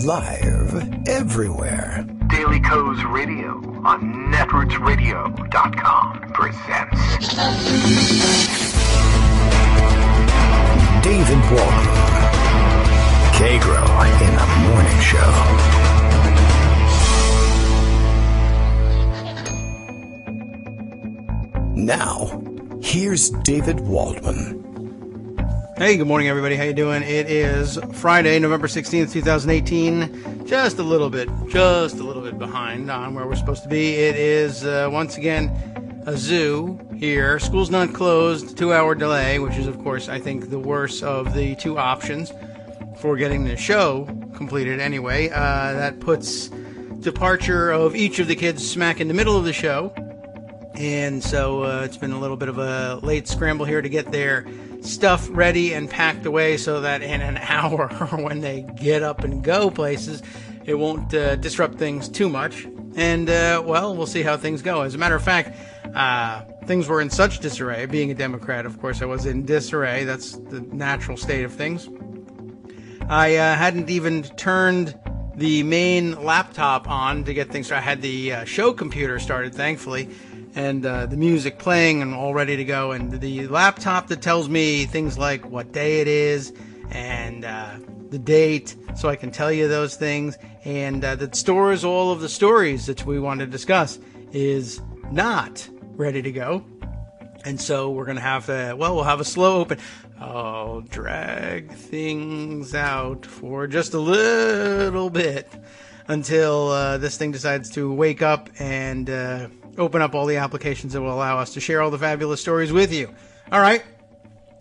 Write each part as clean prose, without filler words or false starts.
Live everywhere. Daily Co's Radio on netrootsradio.com presents David Waldman. Kagro in the Morning Show. Now, here's David Waldman. Hey, good morning, everybody. How you doing? It is Friday, November 16th, 2018. Just a little bit behind on where we're supposed to be. It is, once again, a zoo here. School's not closed, 2-hour delay, which is, of course, I think the worst of the two options for getting the show completed anyway. That puts departure of each of the kids smack in the middle of the show. And so it's been a little bit of a late scramble here to get their stuff ready and packed away so that in an hour when they get up and go places, it won't disrupt things too much. And, well, we'll see how things go. As a matter of fact, things were in such disarray. Being a Democrat, of course, I was in disarray. That's the natural state of things. I hadn't even turned the main laptop on to get things started. I had the show computer started, thankfully, and the music playing and all ready to go. And the laptop that tells me things like what day it is and the date, so I can tell you those things, and that stores all of the stories that we want to discuss, is not ready to go. And so we're going to have we'll have a slow open. I'll drag things out for just a little bit until this thing decides to wake up and open up all the applications that will allow us to share all the fabulous stories with you. All right.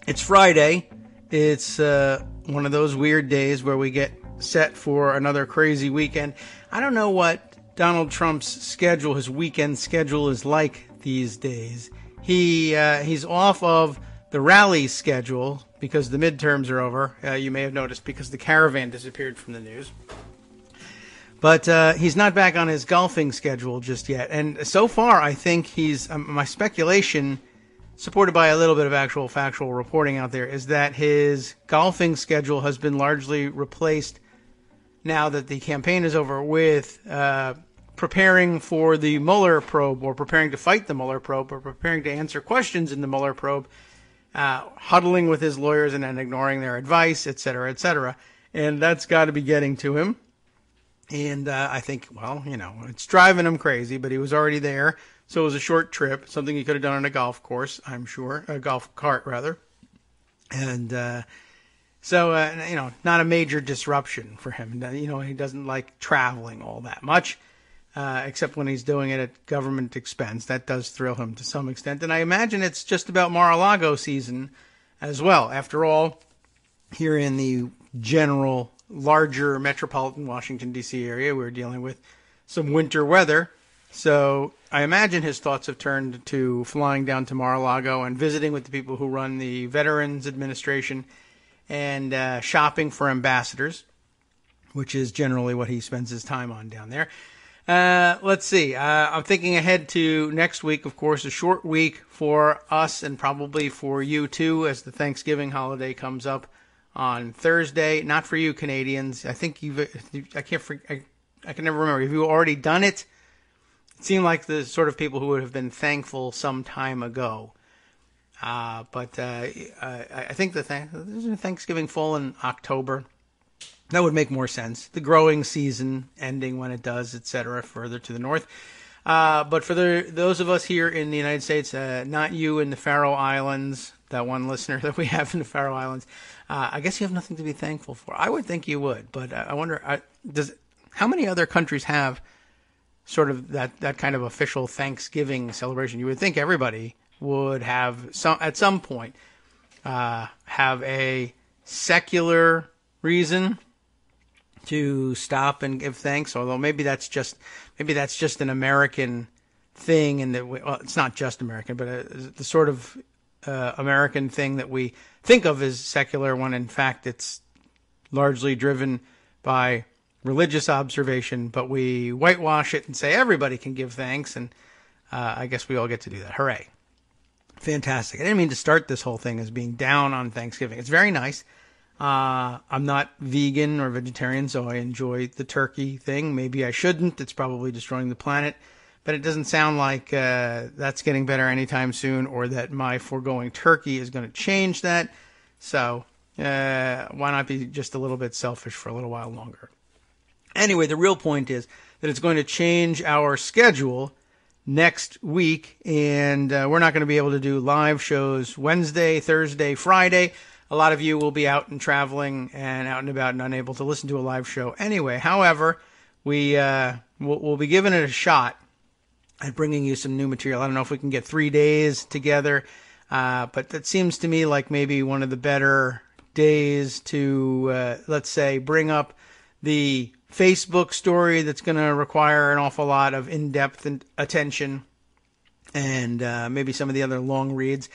It's Friday. It's one of those weird days where we get set for another crazy weekend. I don't know what Donald Trump's schedule, his weekend schedule, is like these days. He's off of the rally schedule because the midterms are over. You may have noticed because the caravan disappeared from the news. But he's not back on his golfing schedule just yet. And so far, I think he's, my speculation, supported by a little bit of actual factual reporting out there, is that his golfing schedule has been largely replaced now that the campaign is over with preparing for the Mueller probe, or preparing to fight the Mueller probe, or preparing to answer questions in the Mueller probe, huddling with his lawyers and then ignoring their advice, et cetera, et cetera. And that's got to be getting to him. And I think, well, you know, it's driving him crazy, but he was already there. So it was a short trip, something he could have done on a golf course, I'm sure, a golf cart, rather. And so, you know, not a major disruption for him. You know, he doesn't like traveling all that much, except when he's doing it at government expense. That does thrill him to some extent. And I imagine it's just about Mar-a-Lago season as well. After all, here in the general larger metropolitan Washington, D.C. area, we're dealing with some winter weather. So I imagine his thoughts have turned to flying down to Mar-a-Lago and visiting with the people who run the Veterans Administration and shopping for ambassadors, which is generally what he spends his time on down there. Let's see. I'm thinking ahead to next week, of course, a short week for us and probably for you too, as the Thanksgiving holiday comes up on Thursday. Not for you Canadians. I think I can never remember. Have you already done it? It seemed like the sort of people who would have been thankful some time ago. But I think the Thanksgiving fall in October. That would make more sense. The growing season ending when it does, etc., further to the north. But for those of us here in the United States, not you in the Faroe Islands, that one listener that we have in the Faroe Islands, I guess you have nothing to be thankful for. I would think you would, but I wonder, how many other countries have sort of that kind of official Thanksgiving celebration? You would think everybody would have at some point have a secular reason to stop and give thanks. Although maybe that's just an American thing, and that it's not just American, but the sort of American thing that we think of as secular, when in fact it's largely driven by religious observation, but we whitewash it and say everybody can give thanks, and I guess we all get to do that. Hooray. Fantastic. I didn't mean to start this whole thing as being down on Thanksgiving. It's very nice. I'm not vegan or vegetarian, so I enjoy the turkey thing. Maybe I shouldn't. It's probably destroying the planet. But it doesn't sound like that's getting better anytime soon, or that my foregoing turkey is going to change that. So why not be just a little bit selfish for a little while longer? Anyway, the real point is that it's going to change our schedule next week, and we're not going to be able to do live shows Wednesday, Thursday, Friday. A lot of you will be out and traveling and out and about and unable to listen to a live show anyway. However, we'll be giving it a shot at bringing you some new material. I don't know if we can get 3 days together, but that seems to me like maybe one of the better days to, let's say, bring up the Facebook story that's going to require an awful lot of in-depth attention, and maybe some of the other long reads.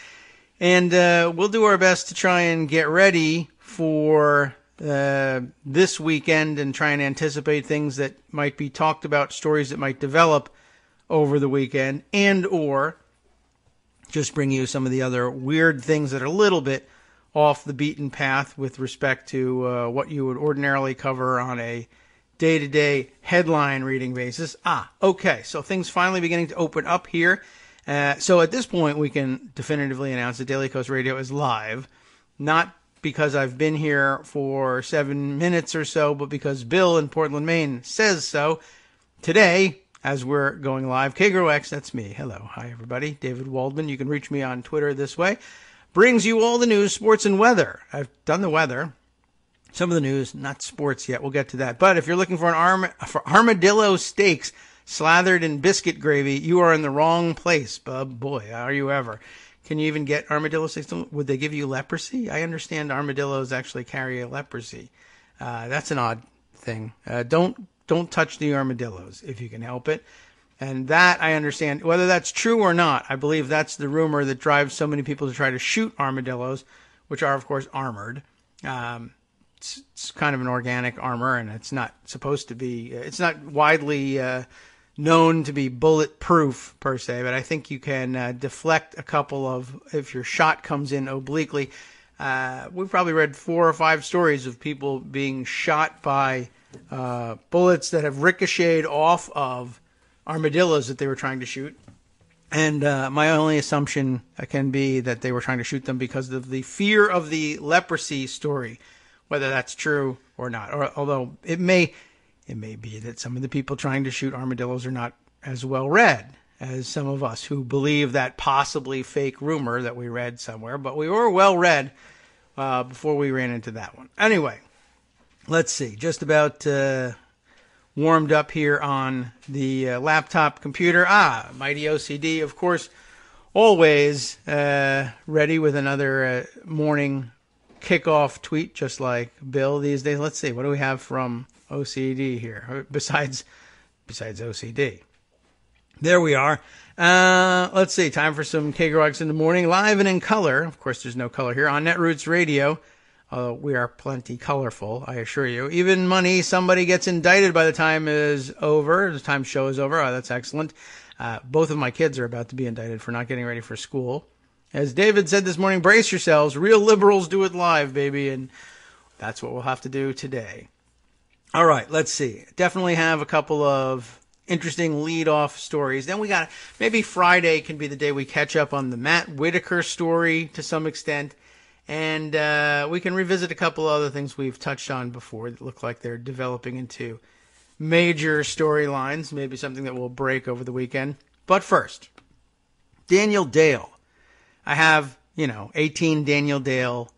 And we'll do our best to try and get ready for this weekend and try and anticipate things that might be talked about, stories that might develop over the weekend, and or just bring you some of the other weird things that are a little bit off the beaten path with respect to what you would ordinarily cover on a day-to-day headline reading basis. Okay, so things finally beginning to open up here. So at this point, we can definitively announce that Daily Kos Radio is live, not because I've been here for 7 minutes or so, but because Bill in Portland, Maine says so. Today, as we're going live, Kagro X, that's me. Hello. Hi, everybody. David Waldman. You can reach me on Twitter this way. Brings you all the news, sports, and weather. I've done the weather. Some of the news, not sports yet. We'll get to that. But if you're looking for armadillo steaks slathered in biscuit gravy, you are in the wrong place, bub. Boy, are you ever. Can you even get armadillo steaks? Would they give you leprosy? I understand armadillos actually carry a leprosy. That's an odd thing. Don't touch the armadillos if you can help it. And that I understand. Whether that's true or not, I believe that's the rumor that drives so many people to try to shoot armadillos, which are, of course, armored. It's kind of an organic armor, and it's not supposed to be, it's not widely known to be bulletproof per se, but I think you can deflect a couple of, if your shot comes in obliquely. We've probably read 4 or 5 stories of people being shot by bullets that have ricocheted off of armadillos that they were trying to shoot. And my only assumption can be that they were trying to shoot them because of the fear of the leprosy story, whether that's true or not. Or although it may be that some of the people trying to shoot armadillos are not as well read as some of us who believe that possibly fake rumor that we read somewhere. But we were well read before we ran into that one. Anyway, let's see. Just about warmed up here on the laptop computer. Mighty OCD, of course, always ready with another morning kickoff tweet, just like Bill these days. Let's see. What do we have from OCD here besides OCD? There we are. Let's see. Time for some Kagro in the morning, live and in color. Of course, there's no color here on Netroots Radio. We are plenty colorful, I assure you. Even money, somebody gets indicted by the time is over. The time show is over. That's excellent. Both of my kids are about to be indicted for not getting ready for school. As David said this morning, brace yourselves. Real liberals do it live, baby. And that's what we'll have to do today. All right, let's see. Definitely have a couple of interesting lead-off stories. Then we got, maybe Friday can be the day we catch up on the Matt Whitaker story to some extent. And we can revisit a couple other things we've touched on before that look like they're developing into major storylines, maybe something that will break over the weekend. But first, Daniel Dale. I have, 18 Daniel Dale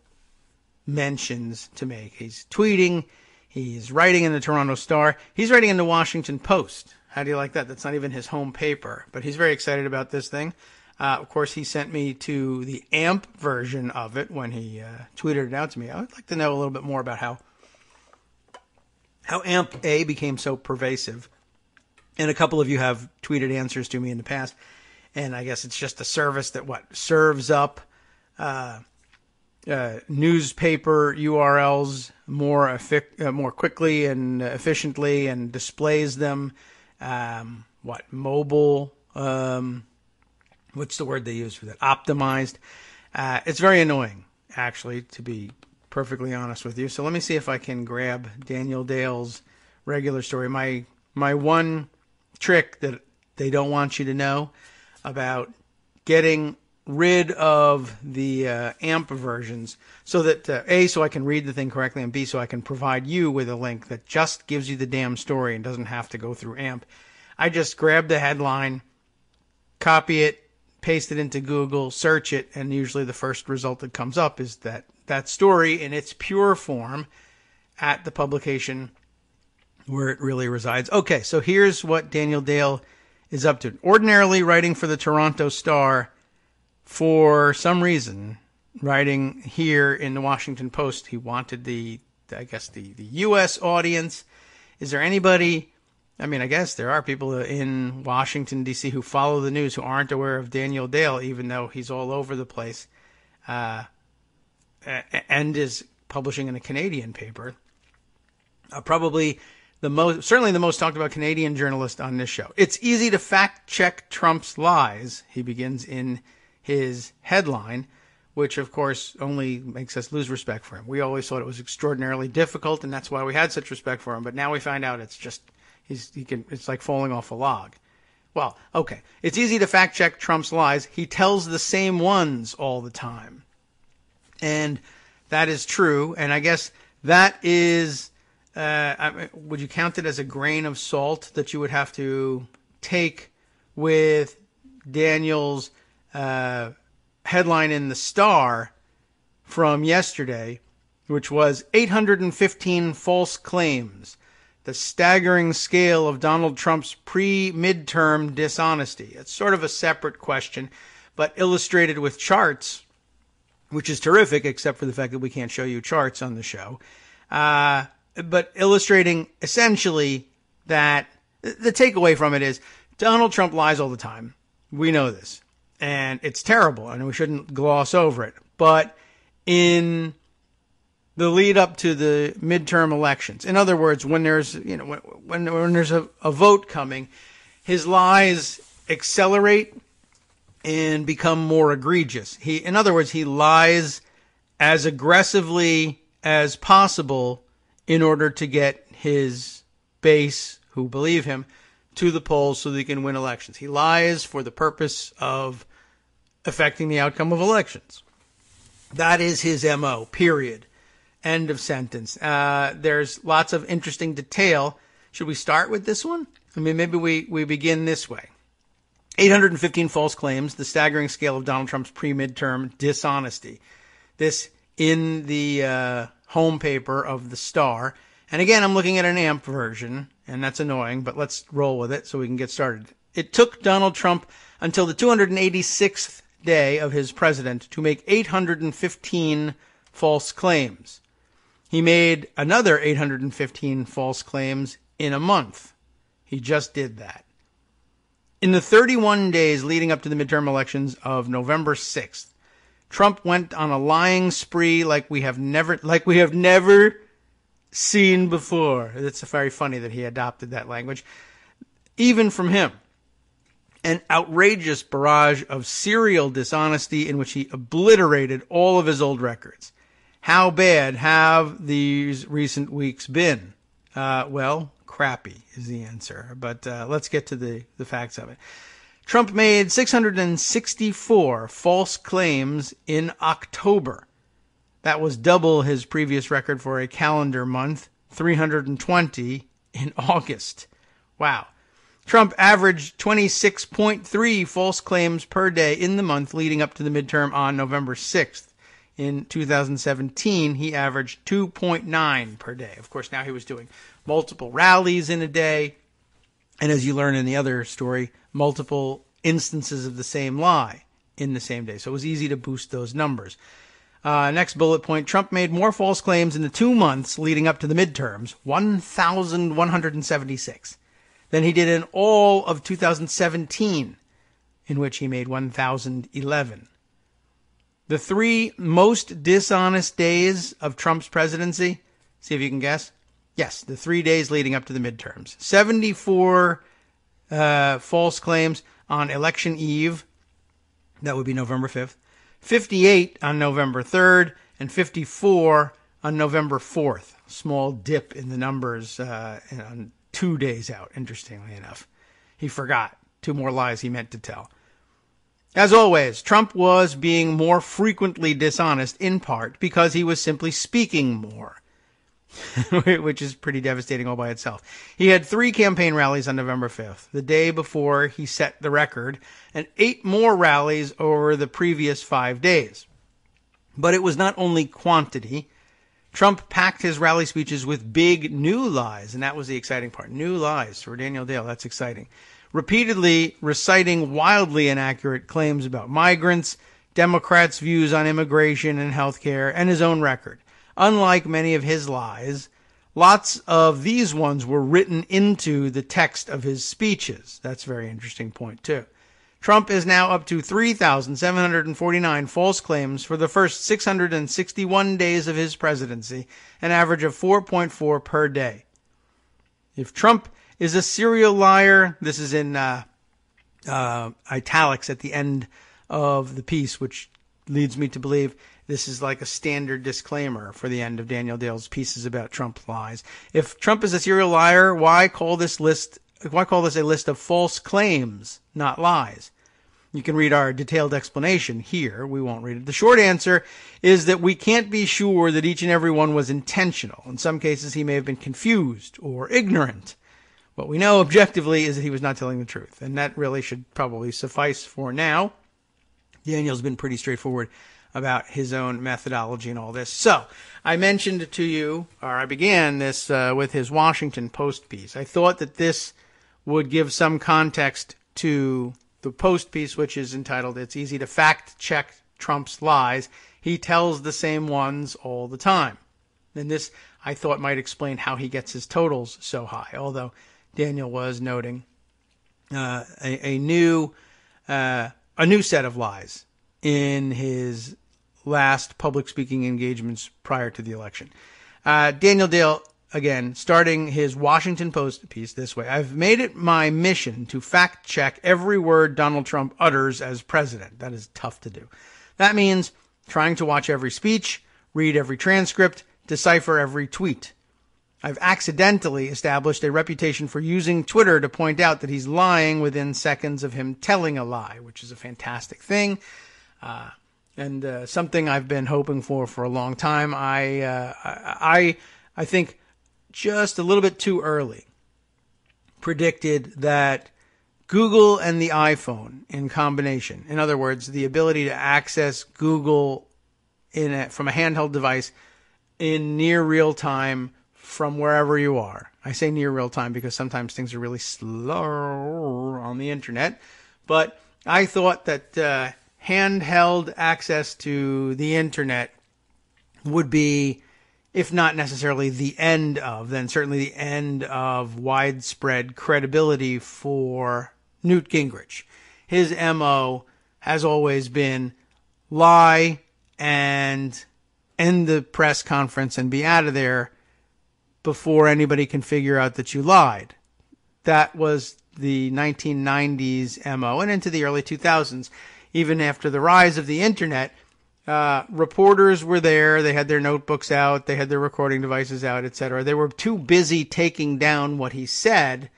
mentions to make. He's tweeting. He's writing in the Toronto Star. He's writing in the Washington Post. How do you like that? That's not even his home paper. But he's very excited about this thing. Of course, he sent me to the AMP version of it when he tweeted it out to me. I would like to know a little bit more about how AMP A became so pervasive. And a couple of you have tweeted answers to me in the past. And I guess it's just a service that serves up newspaper URLs more quickly and efficiently and displays them. Mobile... what's the word they use for that? Optimized. It's very annoying, actually, to be perfectly honest with you. So let me see if I can grab Daniel Dale's regular story. My one trick that they don't want you to know about getting rid of the AMP versions, so that A, so I can read the thing correctly, and B, so I can provide you with a link that just gives you the damn story and doesn't have to go through AMP. I just grab the headline, copy it, paste it into Google, search it, and usually the first result that comes up is that story in its pure form at the publication where it really resides. Okay, so here's what Daniel Dale is up to. Ordinarily writing for the Toronto Star, for some reason, writing here in the Washington Post, he wanted the U.S. audience. Is there anybody, I mean, I guess there are people in Washington, D.C. who follow the news who aren't aware of Daniel Dale, even though he's all over the place, and is publishing in a Canadian paper. Probably certainly the most talked about Canadian journalist on this show. It's easy to fact check Trump's lies, he begins in his headline, which of course only makes us lose respect for him. We always thought it was extraordinarily difficult, and that's why we had such respect for him. But now we find out it's just it's like falling off a log. Well, okay, it's easy to fact check Trump's lies. He tells the same ones all the time, and that is true. And I guess that is, would you count it as a grain of salt that you would have to take with Daniel's headline in the Star from yesterday, which was 815 false claims, the staggering scale of Donald Trump's pre-midterm dishonesty. It's sort of a separate question, but illustrated with charts, which is terrific, except for the fact that we can't show you charts on the show. But illustrating essentially that the takeaway from it is Donald Trump lies all the time. We know this. And it's terrible, and we shouldn't gloss over it. But in the lead up to the midterm elections, in other words, when there's when there's a vote coming, his lies accelerate and become more egregious. In other words, he lies as aggressively as possible in order to get his base, who believe him, to the polls so that he can win elections. He lies for the purpose of affecting the outcome of elections. That is his MO, period. End of sentence. There's lots of interesting detail. Should we start with this one? I mean, maybe we begin this way. 815 false claims, the staggering scale of Donald Trump's pre-midterm dishonesty. This in the home paper of the Star. And again, I'm looking at an AMP version, and that's annoying, but let's roll with it so we can get started. It took Donald Trump until the 286th day of his president to make 815 false claims. He made another 815 false claims in a month. He just did that. In the 31 days leading up to the midterm elections of November 6th, Trump went on a lying spree like we have never seen before. It's very funny that he adopted that language, even from him. An outrageous barrage of serial dishonesty in which he obliterated all of his old records. How bad have these recent weeks been? Well, crappy is the answer. But let's get to the facts of it. Trump made 664 false claims in October. That was double his previous record for a calendar month, 320 in August. Wow. Trump averaged 26.3 false claims per day in the month leading up to the midterm on November 6th. In 2017, he averaged 2.9 per day. Of course, now he was doing multiple rallies in a day. And as you learn in the other story, multiple instances of the same lie in the same day. So it was easy to boost those numbers. Next bullet point, Trump made more false claims in the 2 months leading up to the midterms, 1,176, than he did in all of 2017, in which he made 1,011. The 3 most dishonest days of Trump's presidency, see if you can guess. Yes, the 3 days leading up to the midterms. 74 false claims on election eve. That would be November 5th. 58 on November 3rd, and 54 on November 4th. Small dip in the numbers on 2 days out, interestingly enough. He forgot 2 more lies he meant to tell. As always, Trump was being more frequently dishonest, in part because he was simply speaking more, which is pretty devastating all by itself. He had 3 campaign rallies on November 5th, the day before he set the record, and 8 more rallies over the previous 5 days. But it was not only quantity. Trump packed his rally speeches with big new lies, and that was the exciting part. New lies for Daniel Dale. That's exciting. Repeatedly reciting wildly inaccurate claims about migrants, Democrats' views on immigration and health care, and his own record. Unlike many of his lies, lots of these ones were written into the text of his speeches. That's a very interesting point, too. Trump is now up to 3,749 false claims for the first 661 days of his presidency, an average of 4.4 per day. If Trump is a serial liar, this is in italics at the end of the piece, which leads me to believe this is like a standard disclaimer for the end of Daniel Dale's pieces about Trump lies. If Trump is a serial liar, why call this a list of false claims, not lies? You can read our detailed explanation here. We won't read it. The short answer is that we can't be sure that each and every one was intentional. In some cases, he may have been confused or ignorant. What we know objectively is that he was not telling the truth, and that really should probably suffice for now. Daniel's been pretty straightforward about his own methodology and all this. So, I mentioned to you, or I began this with his Washington Post piece. I thought that this would give some context to the Post piece, which is entitled, "It's Easy to Fact Check Trump's Lies. He Tells the Same Ones All the Time." And this, I thought, might explain how he gets his totals so high, although Daniel was noting a new set of lies in his last public speaking engagements prior to the election. Daniel Dale, again, starting his Washington Post piece this way: "I've made it my mission to fact check every word Donald Trump utters as president." That is tough to do. That means trying to watch every speech, read every transcript, decipher every tweet. I've accidentally established a reputation for using Twitter to point out that he's lying within seconds of him telling a lie, which is a fantastic thing, and something I've been hoping for a long time. I think just a little bit too early predicted that Google and the iPhone in combination, in other words, the ability to access Google from a handheld device in near real time from wherever you are. I say near real time because sometimes things are really slow on the internet. But I thought that handheld access to the internet would be, if not necessarily the end of, then certainly the end of widespread credibility for Newt Gingrich. His MO has always been lie and end the press conference and be out of there before anybody can figure out that you lied. That was the 1990s MO and into the early 2000s. Even after the rise of the internet, reporters were there. They had their notebooks out. They had their recording devices out, etc. They were too busy taking down what he said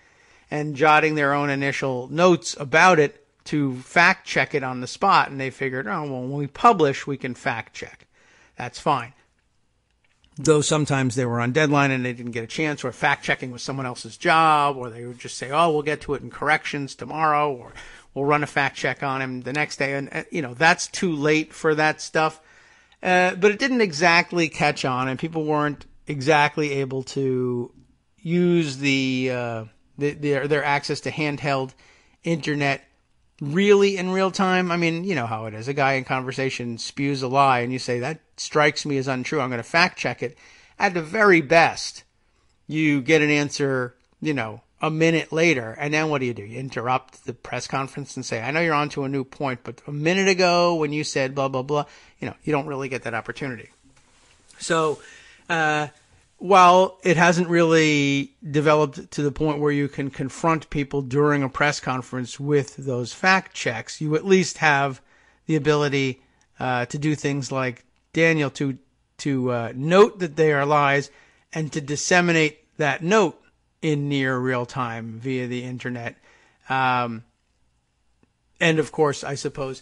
and jotting their own initial notes about it to fact check it on the spot. And they figured, oh, well, when we publish, we can fact check. That's fine. Though sometimes they were on deadline and they didn't get a chance, or fact-checking was someone else's job, or they would just say, oh, we'll get to it in corrections tomorrow, or we'll run a fact-check on him the next day. And, that's too late for that stuff. But it didn't exactly catch on, and people weren't exactly able to use their access to handheld internet really in real time. I mean, you know how it is. A guy in conversation spews a lie and you say, that strikes me as untrue. I'm going to fact check it. At the very best, you get an answer, a minute later. And then what do? You interrupt the press conference and say, I know you're on to a new point, but a minute ago when you said blah, blah, blah, you don't really get that opportunity. So, while it hasn't really developed to the point where you can confront people during a press conference with those fact checks, you at least have the ability to do things like Daniel to note that they are lies and to disseminate that note in near real time via the internet. And of course, I suppose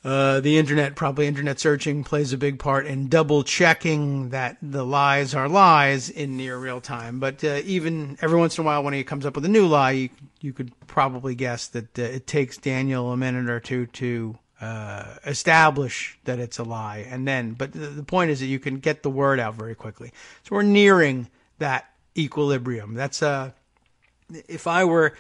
the internet, probably internet searching, plays a big part in double checking that the lies are lies in near real time. But even every once in a while when he comes up with a new lie, you could probably guess that it takes Daniel a minute or two to establish that it's a lie. And then, but the point is that you can get the word out very quickly. So we're nearing that equilibrium. That's if I were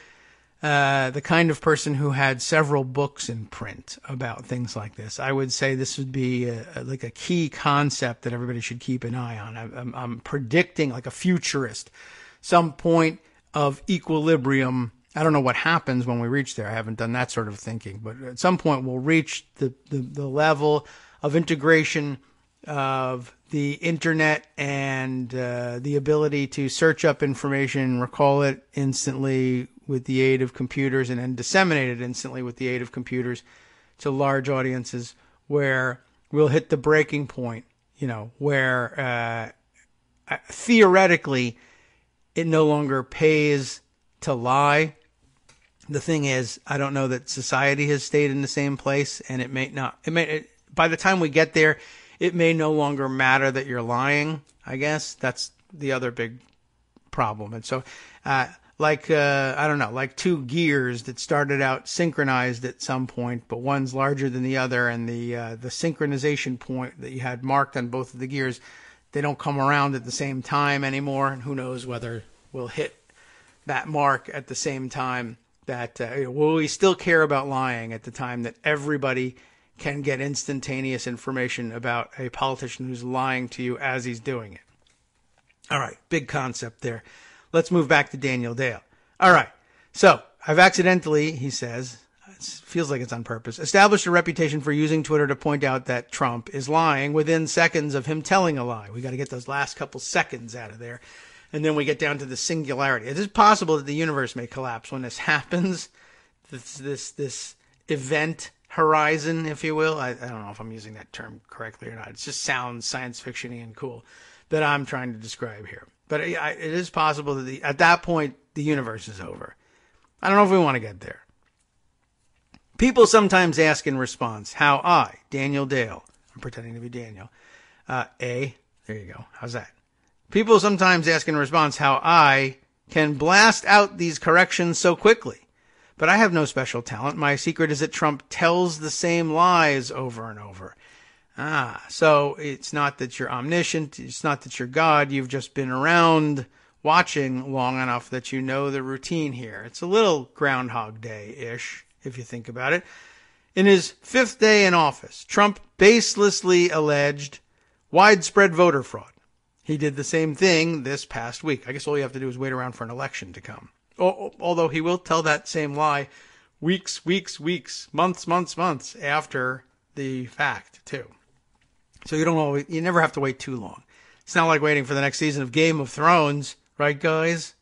the kind of person who had several books in print about things like this, I would say this would be like a key concept that everybody should keep an eye on. I'm predicting, like a futurist, some point of equilibrium. I don't know what happens when we reach there. I haven't done that sort of thinking, but at some point we'll reach the level of integration of the internet and the ability to search up information, recall it instantly with the aid of computers, and then disseminate it instantly with the aid of computers to large audiences, where we'll hit the breaking point, where theoretically it no longer pays to lie. The thing is, I don't know that society has stayed in the same place, and it may not. By the time we get there, it may no longer matter that you're lying. I guess that's the other big problem. And so, like two gears that started out synchronized at some point, but one's larger than the other, and the synchronization point that you had marked on both of the gears, they don't come around at the same time anymore. And who knows whether we'll hit that mark at the same time. That will we still care about lying at the time that everybody can get instantaneous information about a politician who's lying to you as he's doing it? All right, big concept there. Let's move back to Daniel Dale. All right, so I've accidentally, he says, it feels like it's on purpose, established a reputation for using Twitter to point out that Trump is lying within seconds of him telling a lie. We got to get those last couple seconds out of there. And then we get down to the singularity. It is possible that the universe may collapse when this happens. This event horizon, if you will. I don't know if I'm using that term correctly or not. It just sounds science fiction-y and cool that I'm trying to describe here. But it is possible that at that point, the universe is over. I don't know if we want to get there. People sometimes ask in response how I, Daniel Dale, I'm pretending to be Daniel, there you go. How's that? People sometimes ask in response how I can blast out these corrections so quickly. But I have no special talent. My secret is that Trump tells the same lies over and over. So it's not that you're omniscient. It's not that you're God. You've just been around watching long enough that you know the routine here. It's a little Groundhog Day-ish, if you think about it. In his fifth day in office, Trump baselessly alleged widespread voter fraud. He did the same thing this past week. I guess all you have to do is wait around for an election to come. Although he will tell that same lie weeks, months after the fact, too. So you never have to wait too long. It's not like waiting for the next season of Game of Thrones, right, guys?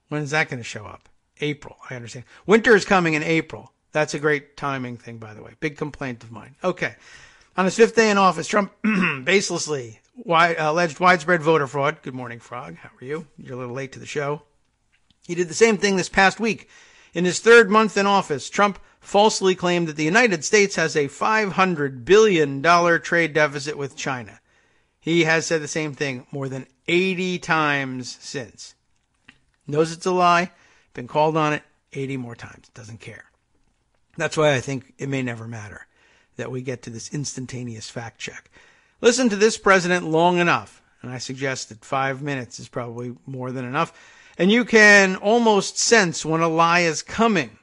When is that going to show up? April, I understand. Winter is coming in April. That's a great timing thing, by the way. Big complaint of mine. Okay. On his fifth day in office, Trump baselessly alleged widespread voter fraud. Good morning, Frog. How are you? You're a little late to the show. He did the same thing this past week. In his third month in office, Trump falsely claimed that the United States has a $500 billion trade deficit with China. He has said the same thing more than 80 times since. Knows it's a lie, been called on it 80 more times, doesn't care. That's why I think it may never matter that we get to this instantaneous fact check. Listen to this president long enough, and I suggest that 5 minutes is probably more than enough, and you can almost sense when a lie is coming.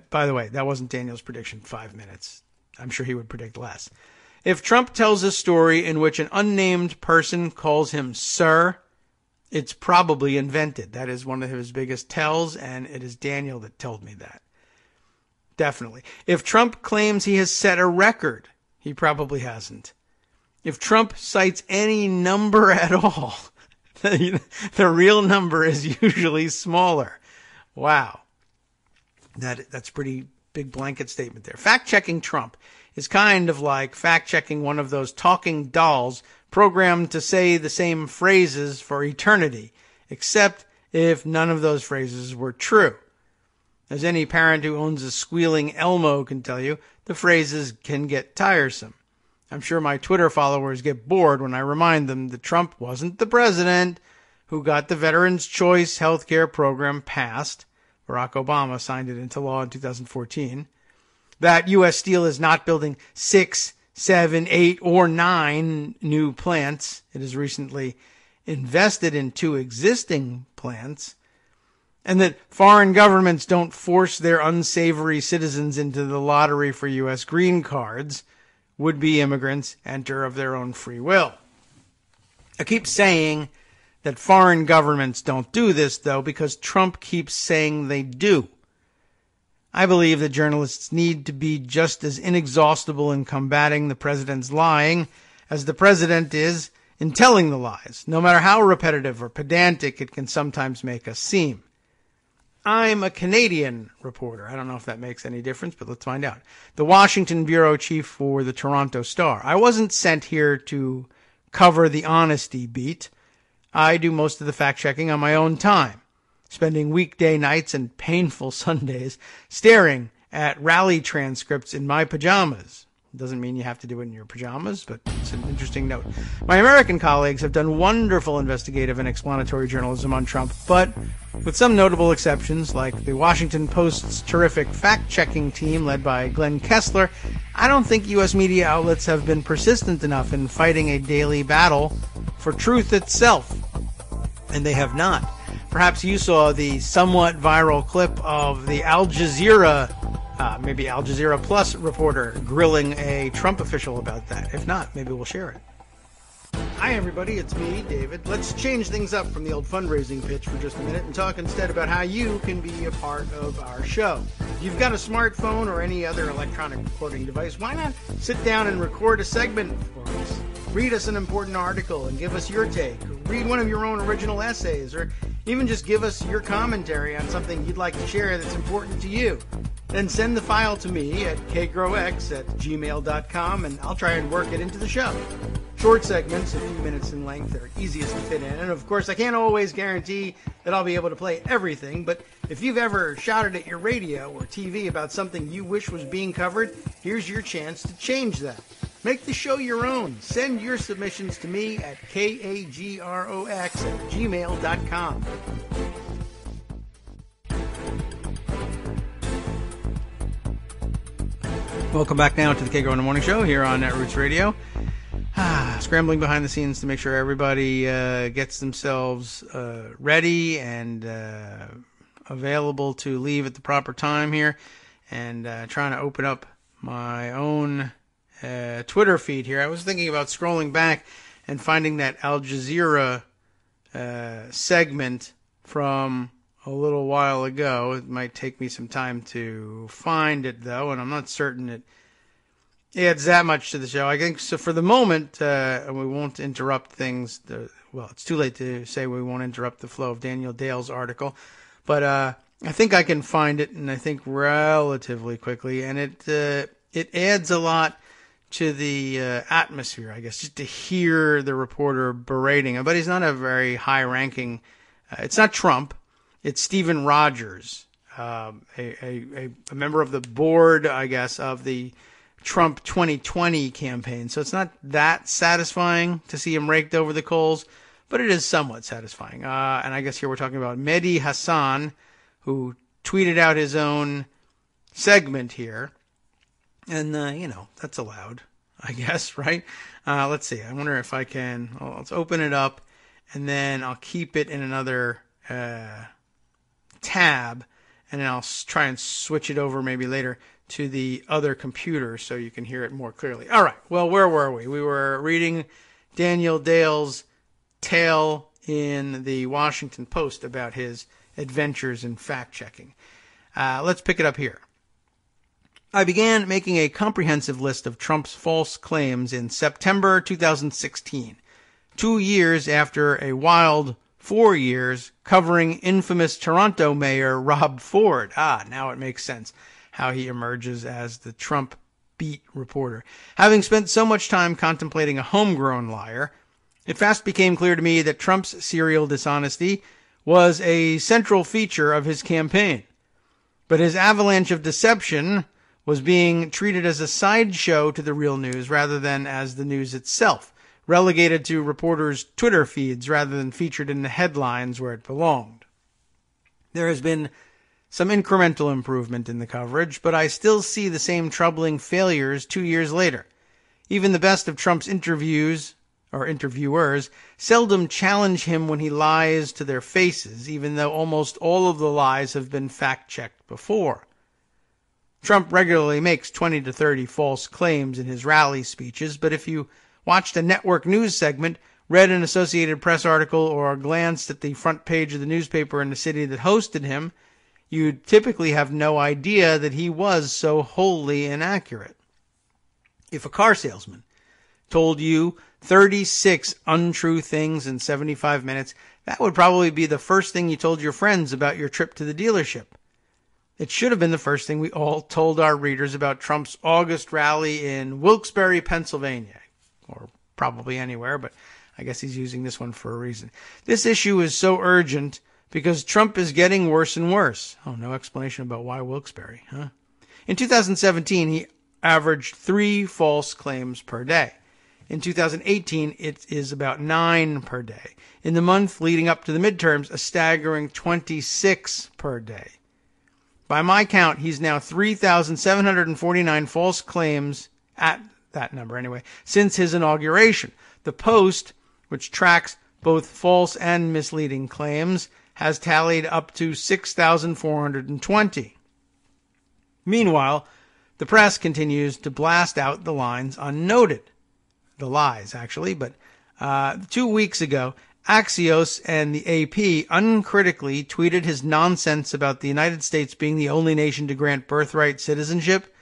By the way, that wasn't Daniel's prediction, 5 minutes. I'm sure he would predict less. If Trump tells a story in which an unnamed person calls him sir, it's probably invented. That is one of his biggest tells, and it is Daniel that told me that. Definitely. If Trump claims he has set a record, he probably hasn't. If Trump cites any number at all, the real number is usually smaller. Wow. That's a pretty big blanket statement there. Fact-checking Trump is kind of like fact-checking one of those talking dolls programmed to say the same phrases for eternity, except if none of those phrases were true. As any parent who owns a squealing Elmo can tell you, the phrases can get tiresome. I'm sure my Twitter followers get bored when I remind them that Trump wasn't the president who got the Veterans Choice Healthcare Program passed. Barack Obama signed it into law in 2014. That U.S. Steel is not building 6, 7, 8, or 9 new plants. It has recently invested in 2 existing plants. And that foreign governments don't force their unsavory citizens into the lottery for U.S. green cards. Would-be immigrants enter of their own free will. I keep saying that foreign governments don't do this, though, because Trump keeps saying they do. I believe that journalists need to be just as inexhaustible in combating the president's lying as the president is in telling the lies, no matter how repetitive or pedantic it can sometimes make us seem. I'm a Canadian reporter. I don't know if that makes any difference, but let's find out. The Washington bureau chief for the Toronto Star. I wasn't sent here to cover the honesty beat. I do most of the fact-checking on my own time, spending weekday nights and painful Sundays staring at rally transcripts in my pajamas. Doesn't mean you have to do it in your pajamas, but it's an interesting note. My American colleagues have done wonderful investigative and explanatory journalism on Trump, but with some notable exceptions, like the Washington Post's terrific fact-checking team led by Glenn Kessler, I don't think U.S. media outlets have been persistent enough in fighting a daily battle for truth itself. And they have not. Perhaps you saw the somewhat viral clip of the Al Jazeera maybe Al Jazeera Plus reporter grilling a Trump official about that. If not, maybe we'll share it. Hi, everybody. It's me, David. Let's change things up from the old fundraising pitch for just a minute and talk instead about how you can be a part of our show. If you've got a smartphone or any other electronic recording device, why not sit down and record a segment for us? Read us an important article and give us your take. Or read one of your own original essays, or even just give us your commentary on something you'd like to share that's important to you. Then send the file to me at kagrox@gmail.com, and I'll try and work it into the show. Short segments, a few minutes in length, are easiest to fit in. And of course, I can't always guarantee that I'll be able to play everything, but if you've ever shouted at your radio or TV about something you wish was being covered, here's your chance to change that. Make the show your own. Send your submissions to me at kagrox@gmail.com. Welcome back now to the Kagro in the Morning Show here on Netroots Radio. Scrambling behind the scenes to make sure everybody gets themselves ready and available to leave at the proper time here, and trying to open up my own Twitter feed here. I was thinking about scrolling back and finding that Al Jazeera segment from a little while ago. It might take me some time to find it, though, and I'm not certain it adds that much to the show. I think so. For the moment, we won't interrupt things. Well, it's too late to say we won't interrupt the flow of Daniel Dale's article, but I think I can find it, and I think relatively quickly, and it adds a lot to the atmosphere, I guess, just to hear the reporter berating him. But he's not a very high-ranking. It's not Trump. It's Stephen Rogers, a member of the board, I guess, of the Trump 2020 campaign. So it's not that satisfying to see him raked over the coals, but it is somewhat satisfying. And I guess here we're talking about Mehdi Hassan, who tweeted out his own segment here. And, that's allowed, I guess, right? Let's see. I wonder if I can. Let's open it up, and then I'll keep it in another tab, and then I'll try and switch it over maybe later to the other computer so you can hear it more clearly. All right. Well, where were we? We were reading Daniel Dale's tale in the Washington Post about his adventures in fact-checking. Let's pick it up here. I began making a comprehensive list of Trump's false claims in September 2016, 2 years after a wild 4 years covering infamous Toronto Mayor Rob Ford. Now it makes sense how he emerges as the Trump beat reporter. Having spent so much time contemplating a homegrown liar, it fast became clear to me that Trump's serial dishonesty was a central feature of his campaign. But his avalanche of deception was being treated as a sideshow to the real news rather than as the news itself, relegated to reporters' Twitter feeds rather than featured in the headlines where it belonged. There has been some incremental improvement in the coverage, but I still see the same troubling failures 2 years later. Even the best of Trump's interviewers seldom challenge him when he lies to their faces, even though almost all of the lies have been fact-checked before. Trump regularly makes 20 to 30 false claims in his rally speeches, but if you watched a network news segment, read an Associated Press article, or glanced at the front page of the newspaper in the city that hosted him, you'd typically have no idea that he was so wholly inaccurate. If a car salesman told you 36 untrue things in 75 minutes, that would probably be the first thing you told your friends about your trip to the dealership. It should have been the first thing we all told our readers about Trump's August rally in Wilkes-Barre, Pennsylvania, or probably anywhere, but I guess he's using this one for a reason. This issue is so urgent because Trump is getting worse and worse. Oh, no explanation about why Wilkes-Barre, huh? In 2017, he averaged 3 false claims per day. In 2018, it is about 9 per day. In the month leading up to the midterms, a staggering 26 per day. By my count, he's now 3,749 false claims, at that number anyway, since his inauguration. The Post, which tracks both false and misleading claims, has tallied up to 6,420. Meanwhile, the press continues to blast out the lines unnoted. The lies, actually, but 2 weeks ago, Axios and the AP uncritically tweeted his nonsense about the United States being the only nation to grant birthright citizenship.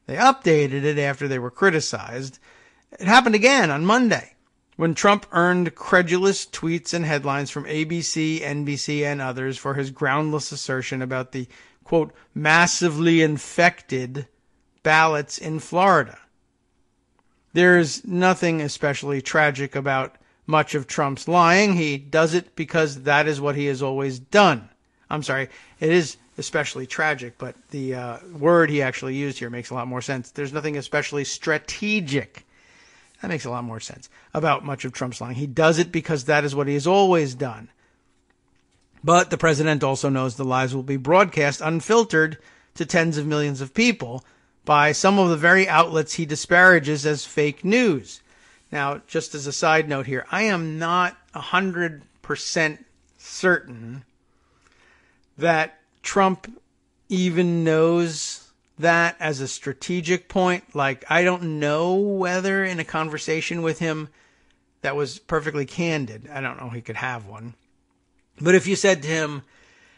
They updated it after they were criticized. It happened again on Monday, when Trump earned credulous tweets and headlines from ABC, NBC, and others for his groundless assertion about the, quote, massively infected ballots in Florida. There's nothing especially tragic about much of Trump's lying. He does it because that is what he has always done. I'm sorry, it is especially tragic, but the word he actually used here makes a lot more sense. There's nothing especially strategic. That makes a lot more sense about much of Trump's lying. He does it because that is what he has always done. But the president also knows the lies will be broadcast unfiltered to tens of millions of people by some of the very outlets he disparages as fake news. Now, just as a side note here, I am not 100% certain that Trump even knows that as a strategic point. Like, I don't know whether in a conversation with him that was perfectly candid, I don't know, he could have one. But if you said to him,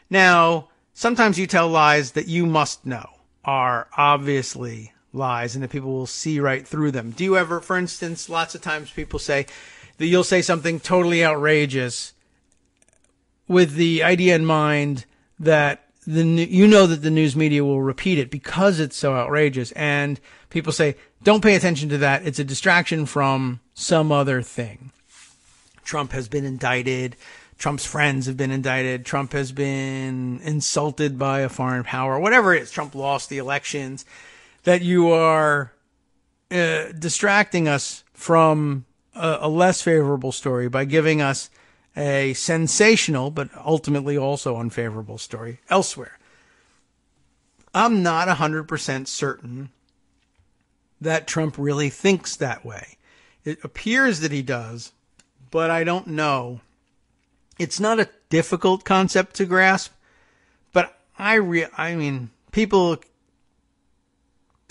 now, sometimes you tell lies that you must know are obviously lies and that people will see right through them. Do you ever, for instance, lots of times people say that you'll say something totally outrageous with the idea in mind that you know that the news media will repeat it because it's so outrageous, and people say, don't pay attention to that. It's a distraction from some other thing. Trump has been indicted. Trump's friends have been indicted. Trump has been insulted by a foreign power, whatever it is. Trump lost the elections. That you are distracting us from a less favorable story by giving us a sensational but ultimately also unfavorable story elsewhere. I'm not 100% certain that Trump really thinks that way. It appears that he does, but I don't know. It's not a difficult concept to grasp, but I mean, people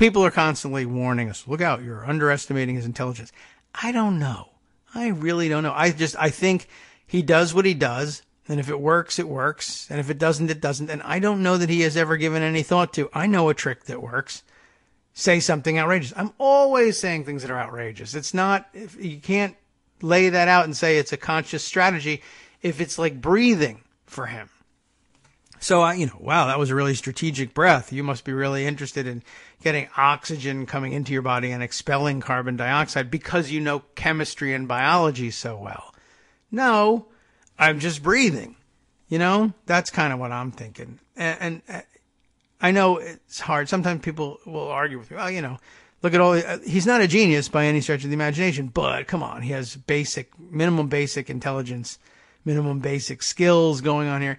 are constantly warning us, look out, you're underestimating his intelligence. I don't know. I really don't know. I think he does what he does, and if it works, it works, and if it doesn't, it doesn't. And I don't know that he has ever given any thought to, I know a trick that works. Say something outrageous. I'm always saying things that are outrageous. It's not, you can't lay that out and say it's a conscious strategy if it's like breathing for him. So, wow, that was a really strategic breath. You must be really interested in getting oxygen coming into your body and expelling carbon dioxide because you know chemistry and biology so well. No, I'm just breathing. That's kind of what I'm thinking. And I know it's hard. Sometimes people will argue with me. Well, look at he's not a genius by any stretch of the imagination, but come on, he has minimum basic intelligence, minimum basic skills going on here.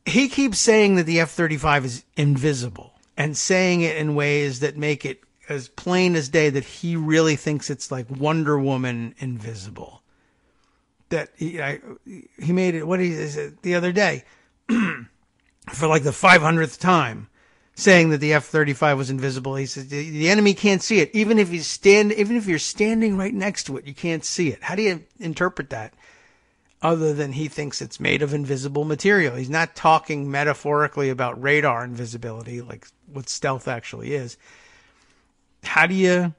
He keeps saying that the F-35 is invisible and saying it in ways that make it as plain as day that he really thinks it's like Wonder Woman invisible. That he made it, what is it, the other day, for like the 500th time, saying that the F-35 was invisible. He says the enemy can't see it. Even if you're standing right next to it, you can't see it. How do you interpret that? Other than he thinks it's made of invisible material. He's not talking metaphorically about radar invisibility, like what stealth actually is. How do you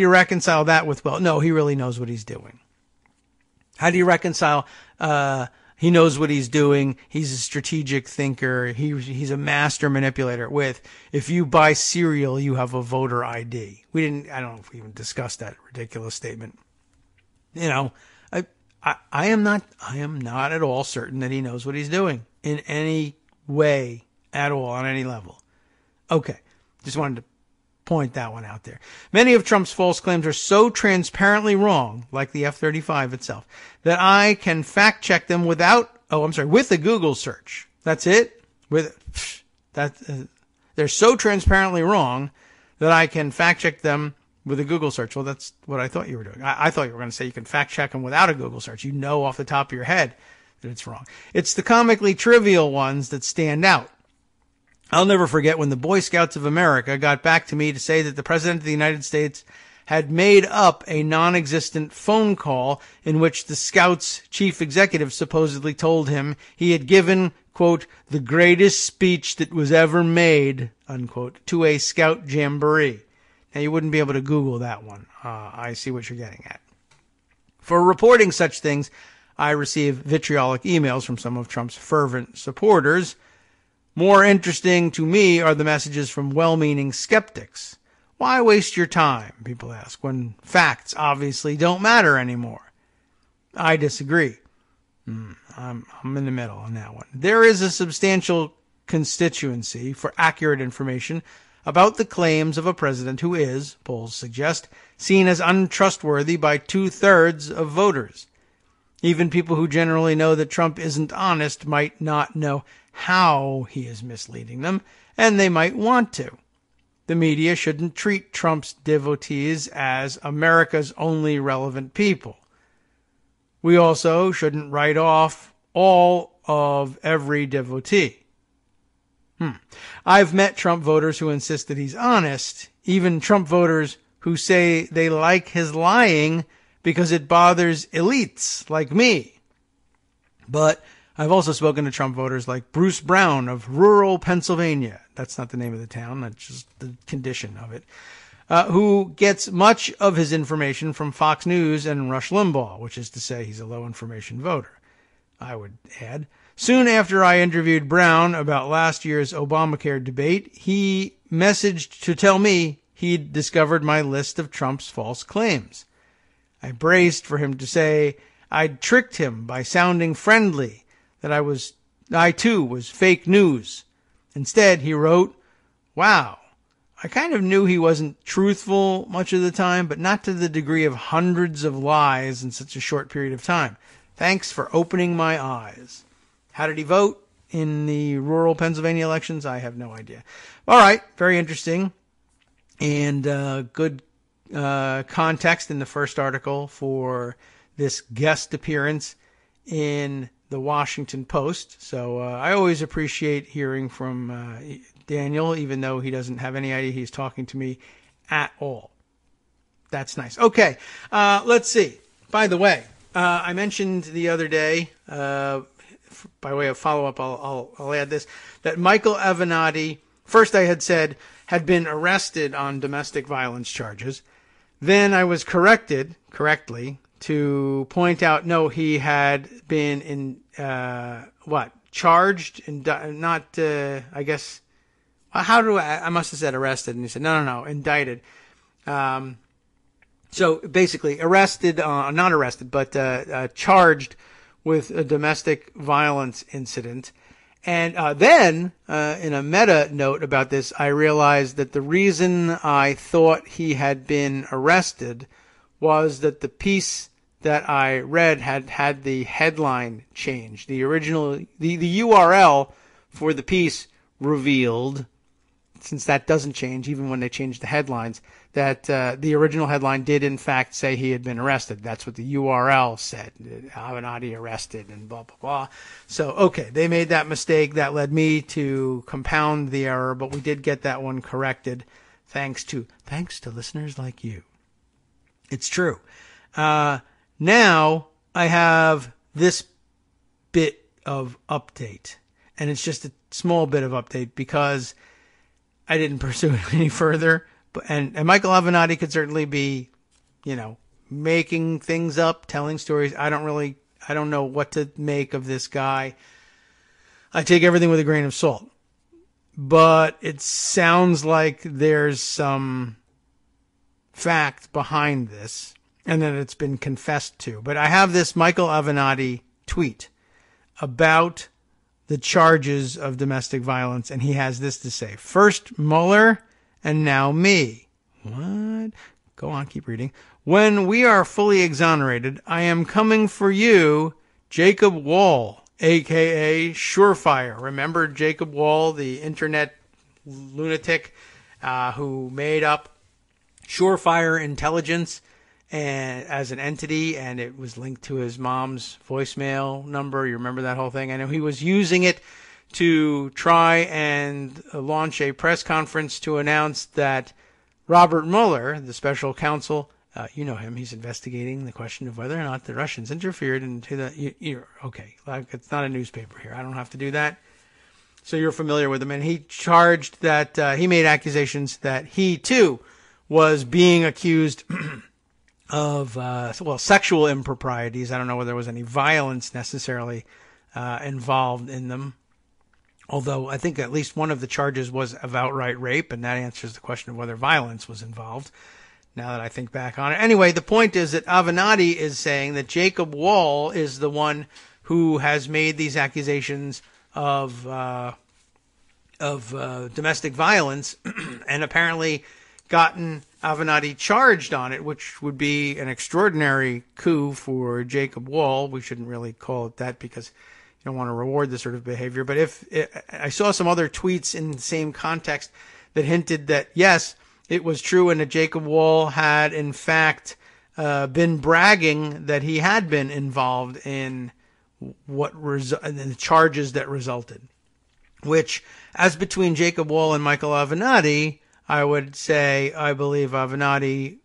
reconcile that with, well, no, he really knows what he's doing? How do you reconcile, he knows what he's doing, he's a strategic thinker, he's a master manipulator with, if you buy cereal, you have a voter ID. I don't know if we even discussed that ridiculous statement. I am not at all certain that he knows what he's doing in any way at all on any level. Okay. Just wanted to point that one out there. Many of Trump's false claims are so transparently wrong, like the F-35 itself, that I can fact check them with a Google search. That's it. They're so transparently wrong that I can fact check them with a Google search. Well, that's what I thought you were doing. I thought you were going to say you can fact check them without a Google search. Off the top of your head that it's wrong. It's the comically trivial ones that stand out. I'll never forget when the Boy Scouts of America got back to me to say that the President of the United States had made up a non-existent phone call in which the Scouts chief executive supposedly told him he had given, quote, the greatest speech that was ever made, unquote, to a Scout jamboree. Now, you wouldn't be able to Google that one. I see what you're getting at. For reporting such things, I receive vitriolic emails from some of Trump's fervent supporters. More interesting to me are the messages from well-meaning skeptics. Why waste your time, people ask, when facts obviously don't matter anymore? I disagree. I'm in the middle on that one. There is a substantial constituency for accurate information about the claims of a president who is, polls suggest, seen as untrustworthy by 2/3 of voters. Even people who generally know that Trump isn't honest might not know how he is misleading them, and they might want to. The media shouldn't treat Trump's devotees as America's only relevant people. We also shouldn't write off all of every devotee. I've met Trump voters who insist that he's honest, even Trump voters who say they like his lying because it bothers elites like me. But I've also spoken to Trump voters like Bruce Brown of rural Pennsylvania. That's not the name of the town. That's just the condition of it. Who gets much of his information from Fox News and Rush Limbaugh, which is to say he's a low information voter, I would add. Soon after I interviewed Brown about last year's Obamacare debate, he messaged to tell me he'd discovered my list of Trump's false claims. I braced for him to say I'd tricked him by sounding friendly, that I too was fake news. Instead, he wrote, wow, I kind of knew he wasn't truthful much of the time, but not to the degree of hundreds of lies in such a short period of time. Thanks for opening my eyes. How did he vote in the rural Pennsylvania elections? I have no idea. All right, very interesting. And good context in the first article for this guest appearance in the Washington Post. So I always appreciate hearing from Daniel, even though he doesn't have any idea he's talking to me at all. That's nice. Okay, let's see. By the way, I mentioned the other day, by way of follow-up, I'll add this, that Michael Avenatti, first I had said, had been arrested on domestic violence charges. Then I was correctly, to point out, no, he had been charged and not, I guess, I must have said arrested. And he said, no, indicted. So basically arrested, not arrested, but charged with a domestic violence incident. And then, in a meta note about this, I realized that the reason I thought he had been arrested was that the piece that I read had the headline changed. The URL for the piece revealed, since that doesn't change even when they change the headlines, that the original headline did in fact say he had been arrested. That's what the URL said. Avenatti arrested and blah, blah, blah. So, okay, they made that mistake. That led me to compound the error, but we did get that one corrected thanks to listeners like you. It's true. Now I have this bit of update, and it's just a small bit of update because I didn't pursue it any further. And Michael Avenatti could certainly be, making things up, telling stories. I don't know what to make of this guy. I take everything with a grain of salt. But it sounds like there's some fact behind this and that it's been confessed to. But I have this Michael Avenatti tweet about the charges of domestic violence, and he has this to say. First Mueller, and now me. What? Go on, keep reading. When we are fully exonerated, I am coming for you, Jacob Wall, a.k.a. Surefire. Remember Jacob Wall, the internet lunatic who made up Surefire Intelligence as an entity, and it was linked to his mom's voicemail number. You remember that whole thing? I know he was using it to try and launch a press conference to announce that Robert Mueller, the special counsel, you know him, he's investigating the question of whether or not the Russians interfered into the... okay, it's not a newspaper here. I don't have to do that. So you're familiar with him. And he charged that he made accusations that he, too, was being accused of, sexual improprieties. I don't know whether there was any violence necessarily involved in them. Although I think at least one of the charges was of outright rape, and that answers the question of whether violence was involved, now that I think back on it. Anyway, the point is that Avenatti is saying that Jacob Wall is the one who has made these accusations of domestic violence and apparently gotten Avenatti charged on it, which would be an extraordinary coup for Jacob Wall. We shouldn't really call it that because you don't want to reward this sort of behavior. But I saw some other tweets in the same context that hinted that, yes, it was true and that Jacob Wall had, in fact, been bragging that he had been involved in in the charges that resulted. Which, as between Jacob Wall and Michael Avenatti, I would say I believe Avenatti,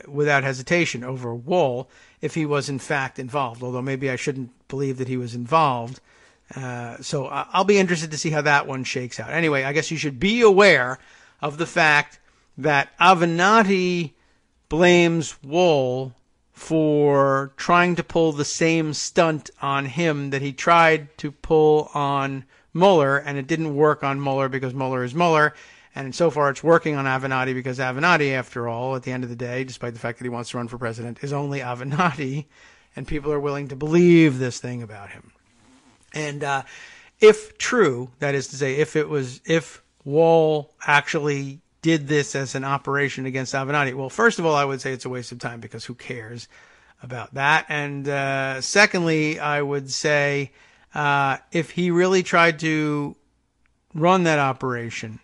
without hesitation, over Wall, if he was in fact involved, although maybe I shouldn't believe that he was involved. So I'll be interested to see how that one shakes out. Anyway, I guess you should be aware of the fact that Avenatti blames Wall for trying to pull the same stunt on him that he tried to pull on Mueller, and it didn't work on Mueller because Mueller is Mueller. And so far it's working on Avenatti because Avenatti, after all, at the end of the day, despite the fact that he wants to run for president, is only Avenatti, and people are willing to believe this thing about him. And if true, that is to say, if Wall actually did this as an operation against Avenatti, well, first of all, I would say it's a waste of time because who cares about that? And secondly, I would say if he really tried to run that operation,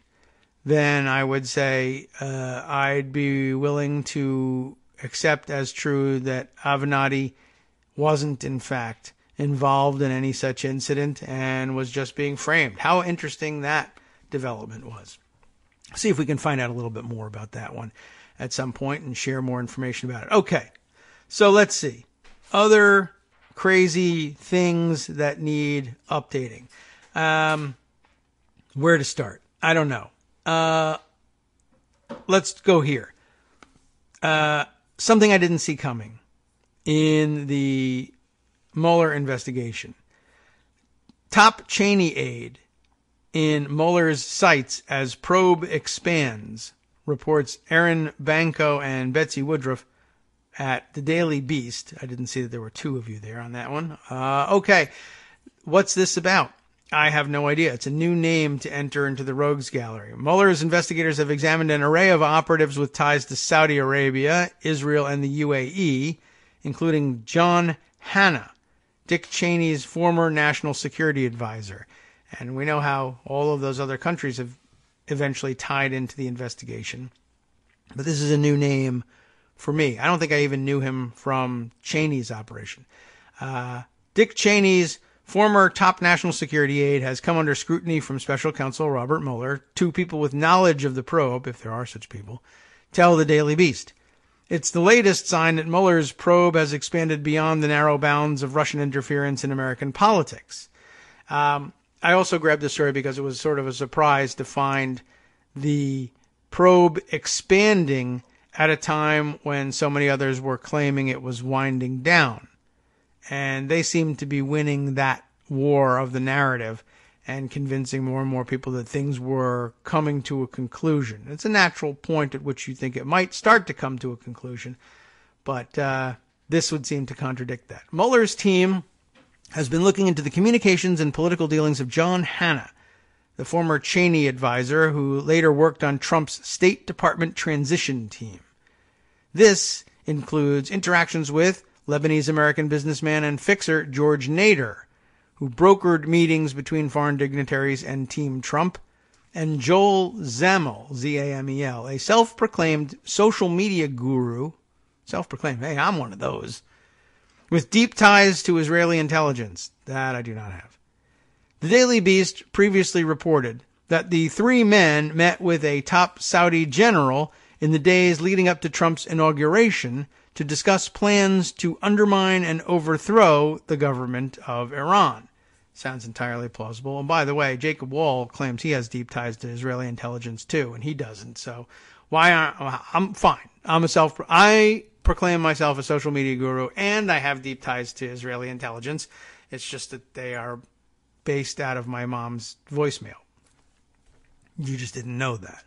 then I would say I'd be willing to accept as true that Avenatti wasn't, in fact, involved in any such incident and was just being framed. How interesting that development was. See if we can find out a little bit more about that one at some point and share more information about it. Okay, so let's see. Other crazy things that need updating. Where to start? I don't know. Let's go here. Something I didn't see coming in the Mueller investigation. Top Cheney aide in Mueller's sights as probe expands, reports Aaron Banco and Betsy Woodruff at the Daily Beast. I didn't see that there were two of you there on that one. Okay, what's this about? I have no idea. It's a new name to enter into the rogues gallery. Mueller's investigators have examined an array of operatives with ties to Saudi Arabia, Israel, and the UAE, including John Hanna, Dick Cheney's former national security advisor. And we know how all of those other countries have eventually tied into the investigation. But this is a new name for me. I don't think I even knew him from Cheney's operation. Dick Cheney's former top national security aide has come under scrutiny from special counsel Robert Mueller. Two people with knowledge of the probe, if there are such people, tell the Daily Beast. It's the latest sign that Mueller's probe has expanded beyond the narrow bounds of Russian interference in American politics. I also grabbed this story because it was sort of a surprise to find the probe expanding at a time when so many others were claiming it was winding down. And they seem to be winning that war of the narrative and convincing more and more people that things were coming to a conclusion. It's a natural point at which you think it might start to come to a conclusion, but this would seem to contradict that. Mueller's team has been looking into the communications and political dealings of John Hanna, the former Cheney advisor who later worked on Trump's State Department transition team. This includes interactions with Lebanese-American businessman and fixer George Nader, who brokered meetings between foreign dignitaries and Team Trump, and Joel Zamel, Z-A-M-E-L, a self-proclaimed social media guru, self-proclaimed, hey, I'm one of those, with deep ties to Israeli intelligence. That I do not have. The Daily Beast previously reported that the three men met with a top Saudi general in the days leading up to Trump's inauguration to discuss plans to undermine and overthrow the government of Iran. Sounds entirely plausible. And by the way, Jacob Wall claims he has deep ties to Israeli intelligence too, and he doesn't. So I'm fine. I proclaim myself a social media guru, and I have deep ties to Israeli intelligence. It's just that they are based out of my mom's voicemail. You just didn't know that.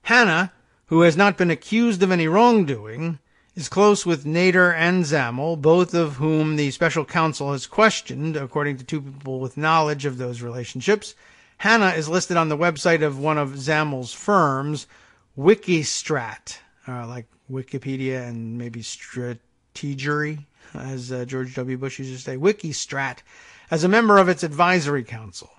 Hanna, who has not been accused of any wrongdoing, is close with Nader and Zamel, both of whom the special counsel has questioned, according to two people with knowledge of those relationships. Hanna is listed on the website of one of Zamel's firms, Wikistrat, like Wikipedia and maybe Strategery, as George W. Bush used to say, Wikistrat, as a member of its advisory council.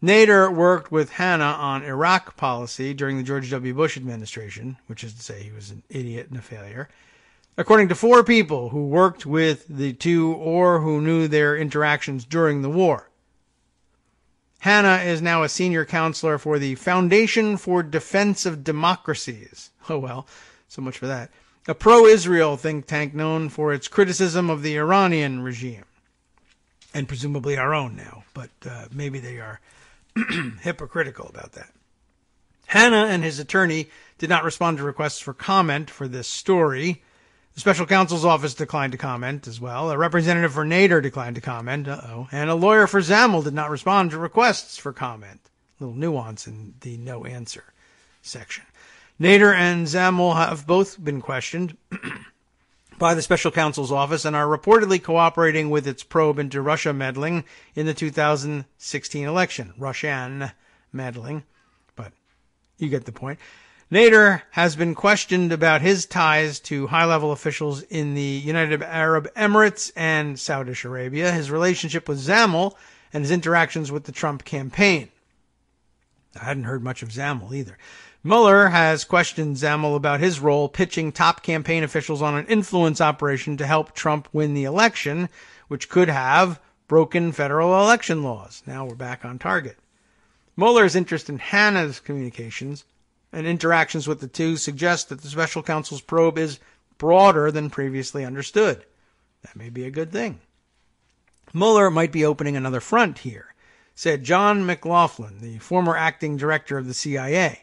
Nader worked with Hanna on Iraq policy during the George W. Bush administration, which is to say he was an idiot and a failure. According to four people who worked with the two or who knew their interactions during the war. Hanna is now a senior counselor for the Foundation for Defense of Democracies. Oh well, so much for that. A pro-Israel think tank known for its criticism of the Iranian regime. And presumably our own now, but maybe they are hypocritical about that. Hanna and his attorney did not respond to requests for comment for this story. The special counsel's office declined to comment as well. A representative for Nader declined to comment. And a lawyer for Zamel did not respond to requests for comment. A little nuance in the no answer section. Nader and Zamel have both been questioned by the special counsel's office and are reportedly cooperating with its probe into Russia meddling in the 2016 election. Russian meddling, but you get the point. Nader has been questioned about his ties to high-level officials in the United Arab Emirates and Saudi Arabia, his relationship with Zamel, and his interactions with the Trump campaign. I hadn't heard much of Zamel either. Mueller has questioned Zamel about his role pitching top campaign officials on an influence operation to help Trump win the election, which could have broken federal election laws. Now we're back on target. Mueller's interest in Hanna's communications and interactions with the two suggest that the special counsel's probe is broader than previously understood. That may be a good thing. Mueller might be opening another front here, said John McLaughlin, the former acting director of the CIA.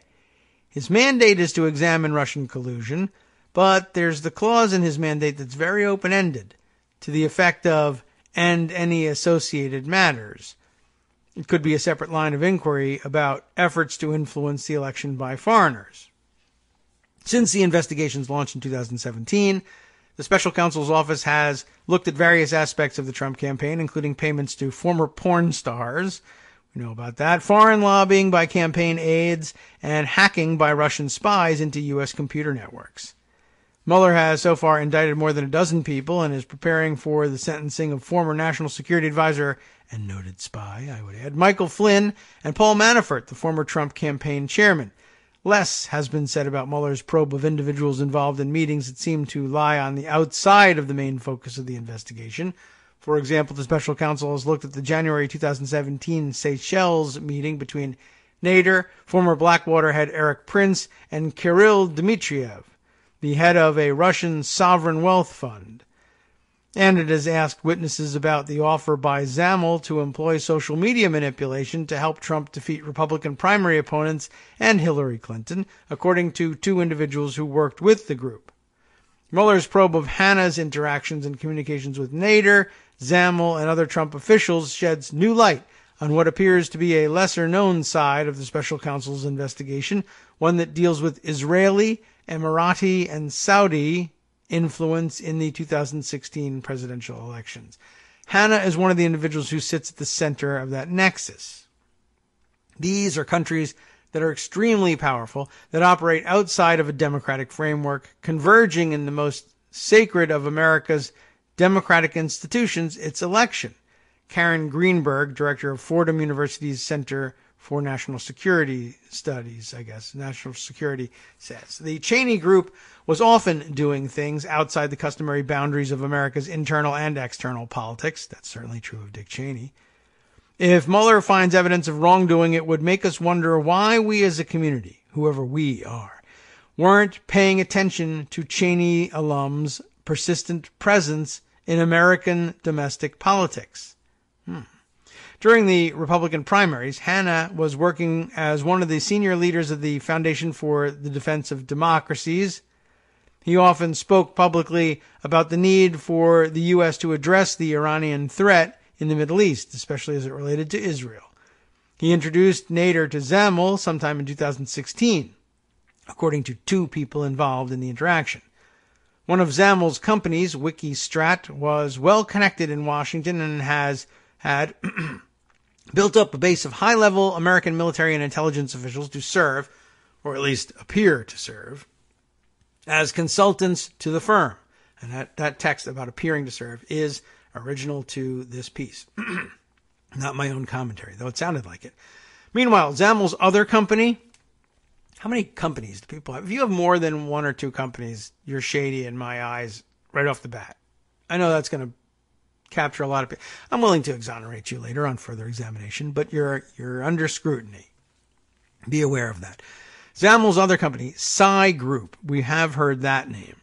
His mandate is to examine Russian collusion, but there's the clause in his mandate that's very open-ended, to the effect of, and any associated matters. It could be a separate line of inquiry about efforts to influence the election by foreigners. Since the investigations launched in 2017, the special counsel's office has looked at various aspects of the Trump campaign, including payments to former porn stars. We know about that. Foreign lobbying by campaign aides and hacking by Russian spies into U.S. computer networks. Mueller has so far indicted more than a dozen people and is preparing for the sentencing of former National Security Advisor and noted spy, I would add, Michael Flynn and Paul Manafort, the former Trump campaign chairman. Less has been said about Mueller's probe of individuals involved in meetings that seem to lie on the outside of the main focus of the investigation. For example, the special counsel has looked at the January 2017 Seychelles meeting between Nader, former Blackwater head Eric Prince, and Kirill Dmitriev, the head of a Russian sovereign wealth fund. And it has asked witnesses about the offer by Zamel to employ social media manipulation to help Trump defeat Republican primary opponents and Hillary Clinton, according to two individuals who worked with the group. Mueller's probe of Hannah's interactions and communications with Nader, Zamel, and other Trump officials sheds new light on what appears to be a lesser-known side of the special counsel's investigation, one that deals with Israeli, Emirati, and Saudi influence in the 2016 presidential elections. Hannah is one of the individuals who sits at the center of that nexus. These are countries that are extremely powerful, that operate outside of a democratic framework, converging in the most sacred of America's democratic institutions, its election. Karen Greenberg, director of Fordham University's Center for National Security Studies, National Security, says. The Cheney group was often doing things outside the customary boundaries of America's internal and external politics. That's certainly true of Dick Cheney. If Mueller finds evidence of wrongdoing, it would make us wonder why we as a community, whoever we are, weren't paying attention to Cheney alums' persistent presence in American domestic politics. During the Republican primaries, Hannah was working as one of the senior leaders of the Foundation for the Defense of Democracies. He often spoke publicly about the need for the U.S. to address the Iranian threat in the Middle East, especially as it related to Israel. He introduced Nader to Zamel sometime in 2016, according to two people involved in the interaction. One of Zamel's companies, WikiStrat, was well connected in Washington and had built up a base of high-level American military and intelligence officials to serve, or at least appear to serve, as consultants to the firm. And that text about appearing to serve is original to this piece. Not my own commentary, though it sounded like it. Meanwhile, Zamel's other company, how many companies do people have? If you have more than one or two companies, you're shady in my eyes right off the bat. I know that's going to capture a lot of people. I'm willing to exonerate you later on further examination, but you're under scrutiny. Be aware of that. Zamel's other company, Psy Group, we have heard that name,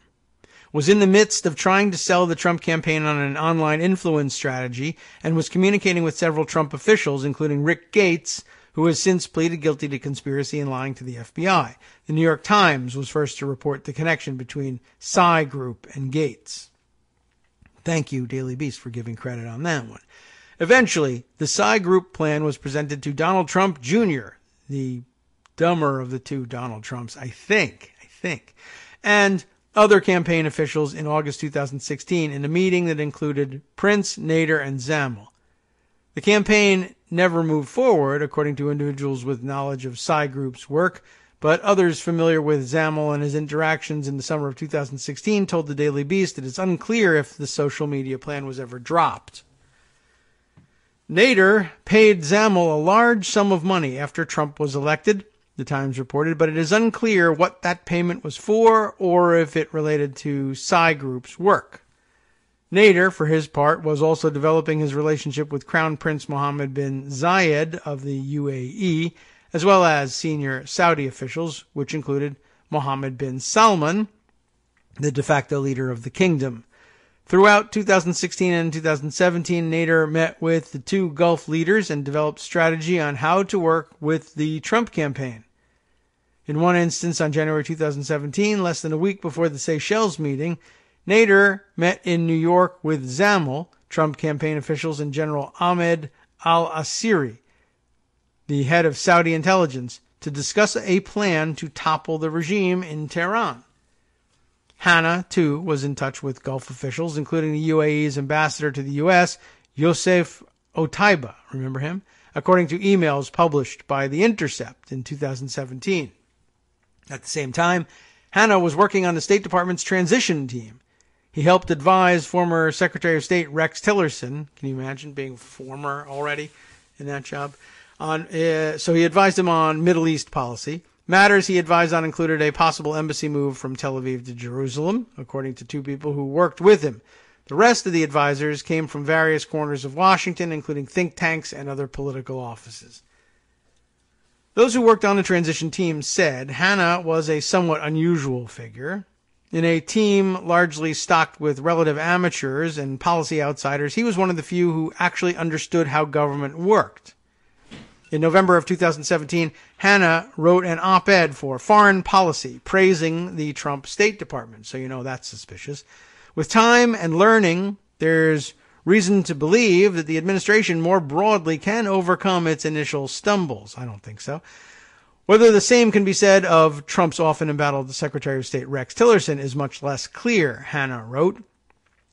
was in the midst of trying to sell the Trump campaign on an online influence strategy and was communicating with several Trump officials, including Rick Gates, who has since pleaded guilty to conspiracy and lying to the FBI. The New York Times was first to report the connection between Psy Group and Gates. Thank you, Daily Beast, for giving credit on that one. Eventually, the Psy Group plan was presented to Donald Trump Jr., the dumber of the two Donald Trumps, I think, and other campaign officials in August 2016 in a meeting that included Prince, Nader, and Zamel. The campaign never moved forward, according to individuals with knowledge of Psy Group's work, but others familiar with Zamel and his interactions in the summer of 2016 told the Daily Beast that it's unclear if the social media plan was ever dropped. Nader paid Zamel a large sum of money after Trump was elected, the Times reported, but it is unclear what that payment was for or if it related to Psy Group's work. Nader, for his part, was also developing his relationship with Crown Prince Mohammed bin Zayed of the UAE, as well as senior Saudi officials, which included Mohammed bin Salman, the de facto leader of the kingdom. Throughout 2016 and 2017, Nader met with the two Gulf leaders and developed strategy on how to work with the Trump campaign. In one instance, on January 2017, less than a week before the Seychelles meeting, Nader met in New York with Zamel, Trump campaign officials, and General Ahmed al-Asiri, the head of Saudi intelligence, to discuss a plan to topple the regime in Tehran. Hanna, too, was in touch with Gulf officials, including the UAE's ambassador to the U.S., Yosef Otaiba, remember him? According to emails published by The Intercept in 2017. At the same time, Hanna was working on the State Department's transition team. He helped advise former Secretary of State Rex Tillerson. Can you imagine being former already in that job? So he advised him on Middle East policy. Matters he advised on included a possible embassy move from Tel Aviv to Jerusalem, according to two people who worked with him. The rest of the advisors came from various corners of Washington, including think tanks and other political offices. Those who worked on the transition team said Hanna was a somewhat unusual figure. In a team largely stocked with relative amateurs and policy outsiders, he was one of the few who actually understood how government worked. In November of 2017, Hanna wrote an op-ed for Foreign Policy praising the Trump State Department, so you know that's suspicious. With time and learning, there's reason to believe that the administration more broadly can overcome its initial stumbles. I don't think so. Whether the same can be said of Trump's often embattled Secretary of State Rex Tillerson is much less clear, Hanna wrote,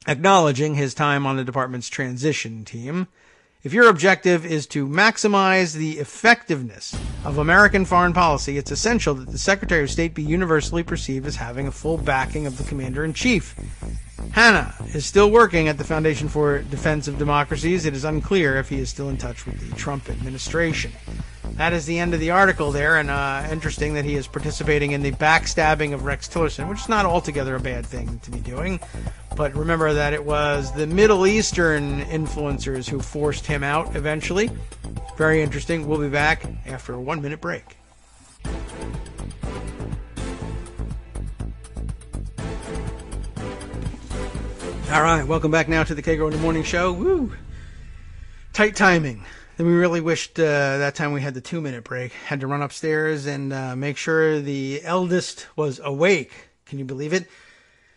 acknowledging his time on the department's transition team. If your objective is to maximize the effectiveness of American foreign policy, it's essential that the Secretary of State be universally perceived as having a full backing of the Commander-in-Chief. Hanna is still working at the Foundation for Defense of Democracies. It is unclear if he is still in touch with the Trump administration. That is the end of the article there, and interesting that he is participating in the backstabbing of Rex Tillerson, which is not altogether a bad thing to be doing. But remember that it was the Middle Eastern influencers who forced him out eventually. Very interesting. We'll be back after a 1-minute break. All right, welcome back now to the Kagro in the Morning Show. Woo! Tight timing. Then we really wished that time we had the 2-minute break. Had to run upstairs and make sure the eldest was awake. Can you believe it?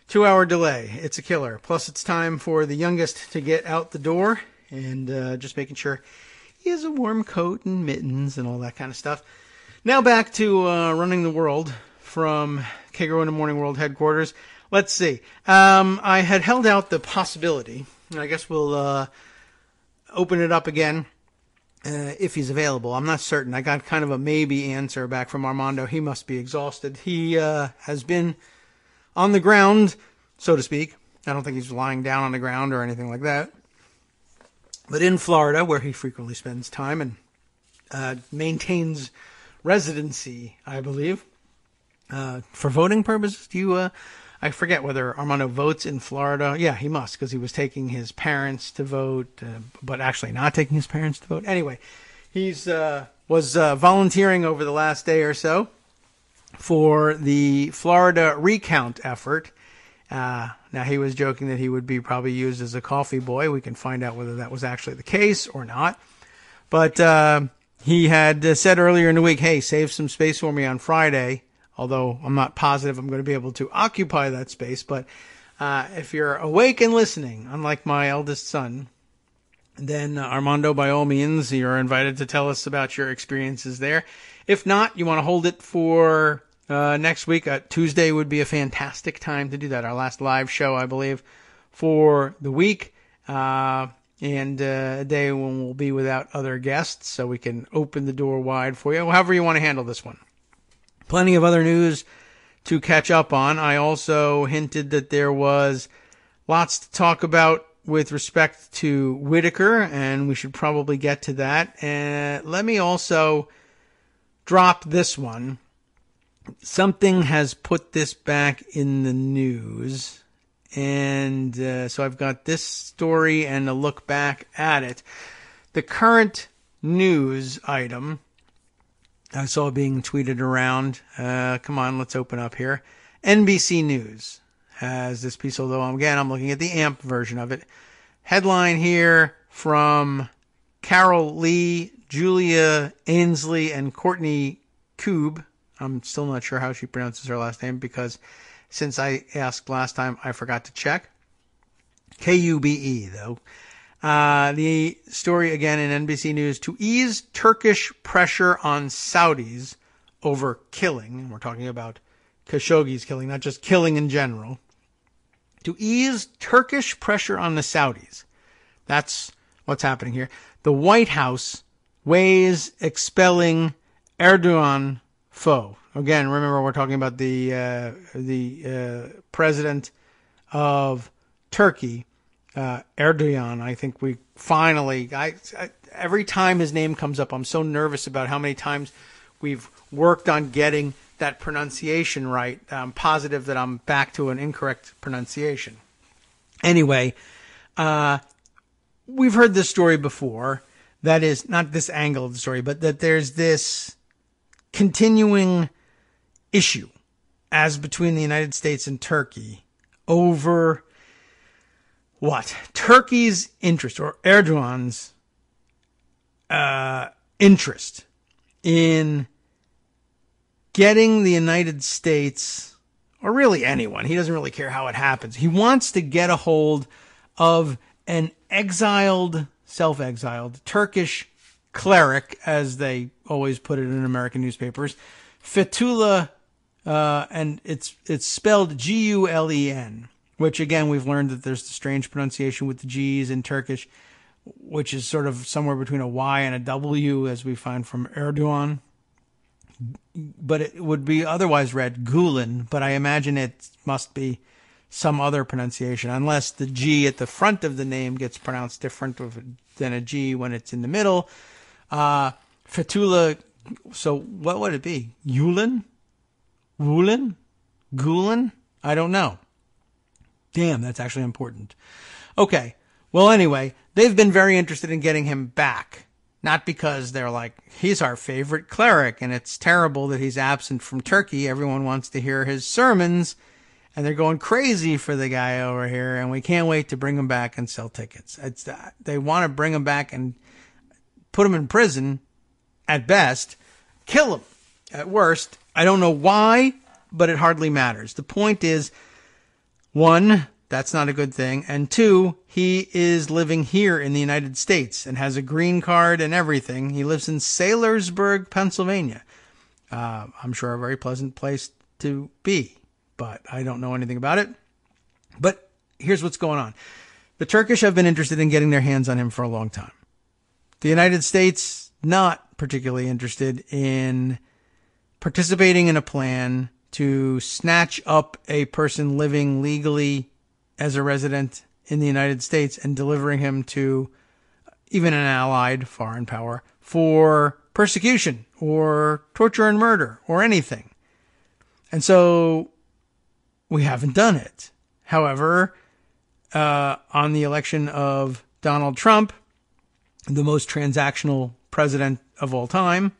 2-hour delay. It's a killer. Plus, it's time for the youngest to get out the door and just making sure he has a warm coat and mittens and all that kind of stuff. Now back to running the world from Kagro in the Morning World headquarters. Let's see. I had held out the possibility, and I guess we'll open it up again if he's available. I'm not certain. I got kind of a maybe answer back from Armando. He must be exhausted. He has been on the ground, so to speak. I don't think he's lying down on the ground or anything like that. But in Florida, where he frequently spends time and maintains residency, I believe, for voting purposes. Do you? I forget whether Armando votes in Florida. Yeah, he must, because he was taking his parents to vote, but actually not taking his parents to vote. Anyway, he's was volunteering over the last day or so for the Florida recount effort. Now, he was joking that he would be probably used as a coffee boy. We can find out whether that was actually the case or not. But he had said earlier in the week, hey, save some space for me on Friday, although I'm not positive I'm going to be able to occupy that space. But if you're awake and listening, unlike my eldest son, then Armando, by all means, you're invited to tell us about your experiences there. If not, you want to hold it for next week. Tuesday would be a fantastic time to do that. Our last live show, I believe, for the week. And a day when we'll be without other guests, so we can open the door wide for you. However you want to handle this one. Plenty of other news to catch up on. I also hinted that there was lots to talk about with respect to Whitaker, and we should probably get to that. And let me also drop this one. Something has put this back in the news, and so I've got this story and a look back at it. The current news item I saw being tweeted around. Come on, let's open up here. NBC News has this piece, although I'm looking at the AMP version of it. Headline here from Carol Lee, Julia Ainsley, and Courtney Kube. I'm still not sure how she pronounces her last name because since I asked last time, I forgot to check. Kube, though. The story again in NBC News: to ease Turkish pressure on Saudis over killing. And we're talking about Khashoggi's killing, not just killing in general. To ease Turkish pressure on the Saudis. That's what's happening here. The White House weighs expelling Erdogan foe. Again, remember we're talking about the president of Turkey, Erdogan. I think we finally, every time his name comes up, I'm so nervous about how many times we've worked on getting that pronunciation right. I'm positive that I'm back to an incorrect pronunciation. Anyway, we've heard this story before. That is not this angle of the story, but that there's this continuing issue as between the United States and Turkey over what? Turkey's interest, or Erdogan's interest in getting the United States, or really anyone, he doesn't really care how it happens. He wants to get a hold of an self-exiled Turkish cleric, as they always put it in American newspapers, Fethullah, and it's spelled Gulen, which again, we've learned that there's the strange pronunciation with the G's in Turkish, which is sort of somewhere between a Y and a W, as we find from Erdogan. But it would be otherwise read Gulen, but I imagine it must be some other pronunciation, unless the G at the front of the name gets pronounced different than a G when it's in the middle. Fethullah, so what would it be? Gulen? Gulen? Gulen? I don't know. Damn, that's actually important. Okay, well anyway, they've been very interested in getting him back. Not because they're like, he's our favorite cleric and it's terrible that he's absent from Turkey. Everyone wants to hear his sermons and they're going crazy for the guy over here and we can't wait to bring him back and sell tickets. They want to bring him back and put him in prison at best, kill him at worst. I don't know why, but it hardly matters. The point is, one, that's not a good thing. And two, he is living here in the United States and has a green card and everything. He lives in Saylorsburg, Pennsylvania. I'm sure a very pleasant place to be, but I don't know anything about it. But here's what's going on. The Turkish have been interested in getting their hands on him for a long time. The United States, not particularly interested in participating in a plan to snatch up a person living legally as a resident in the United States and delivering him to even an allied foreign power for persecution or torture and murder or anything. And so we haven't done it. However, on the election of Donald Trump, the most transactional president of all time,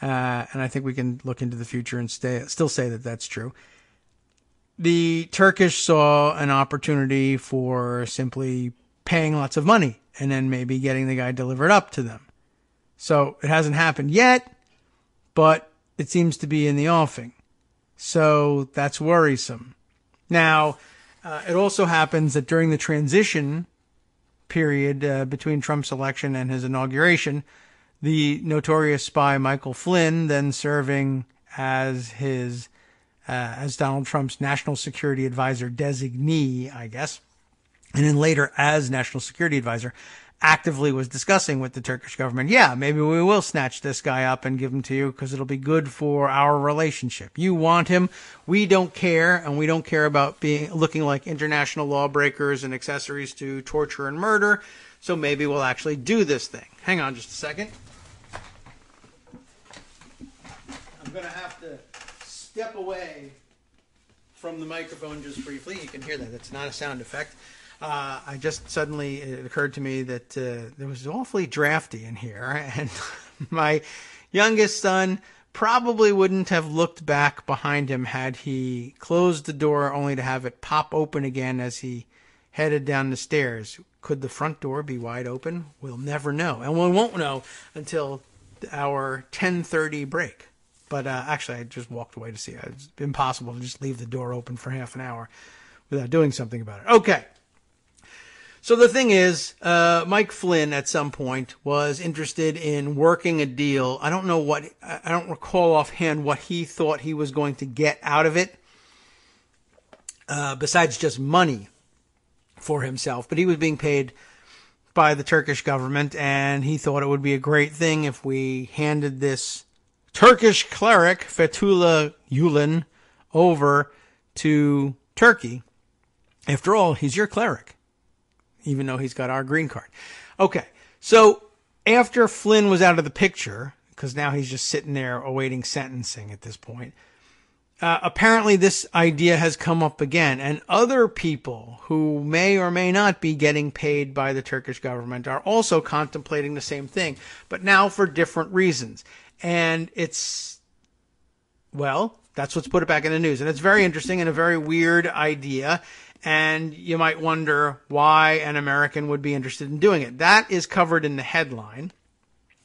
and I think we can look into the future and still say that that's true, the Turkish saw an opportunity for simply paying lots of money and then maybe getting the guy delivered up to them. So it hasn't happened yet, but it seems to be in the offing. So that's worrisome. Now, it also happens that during the transition period between Trump's election and his inauguration, the notorious spy Michael Flynn, then serving as Donald Trump's national security advisor designee, I guess, and then later as national security advisor, actively was discussing with the Turkish government, yeah, maybe we will snatch this guy up and give him to you because it'll be good for our relationship. You want him. We don't care, and we don't care about looking like international lawbreakers and accessories to torture and murder, so maybe we'll actually do this thing. Hang on just a second. I'm going to have to step away from the microphone just briefly. You can hear that. That's not a sound effect. I just suddenly, it occurred to me that there was awfully drafty in here, and my youngest son probably wouldn't have looked back behind him had he closed the door only to have it pop open again as he headed down the stairs. Could the front door be wide open? We'll never know, and we won't know until our 10:30 break. But actually, I just walked away to see it. It's impossible to just leave the door open for half an hour without doing something about it. Okay. So the thing is, Mike Flynn at some point was interested in working a deal. I don't recall offhand what he thought he was going to get out of it, besides just money for himself. But he was being paid by the Turkish government, and he thought it would be a great thing if we handed this Turkish cleric, Fethullah Gulen, over to Turkey. After all, he's your cleric, even though he's got our green card. Okay, so after Flynn was out of the picture, because now he's just sitting there awaiting sentencing at this point, apparently this idea has come up again, and other people who may or may not be getting paid by the Turkish government are also contemplating the same thing, but now for different reasons. And that's what's put it back in the news. And it's very interesting and a very weird idea. And you might wonder why an American would be interested in doing it. That is covered in the headline.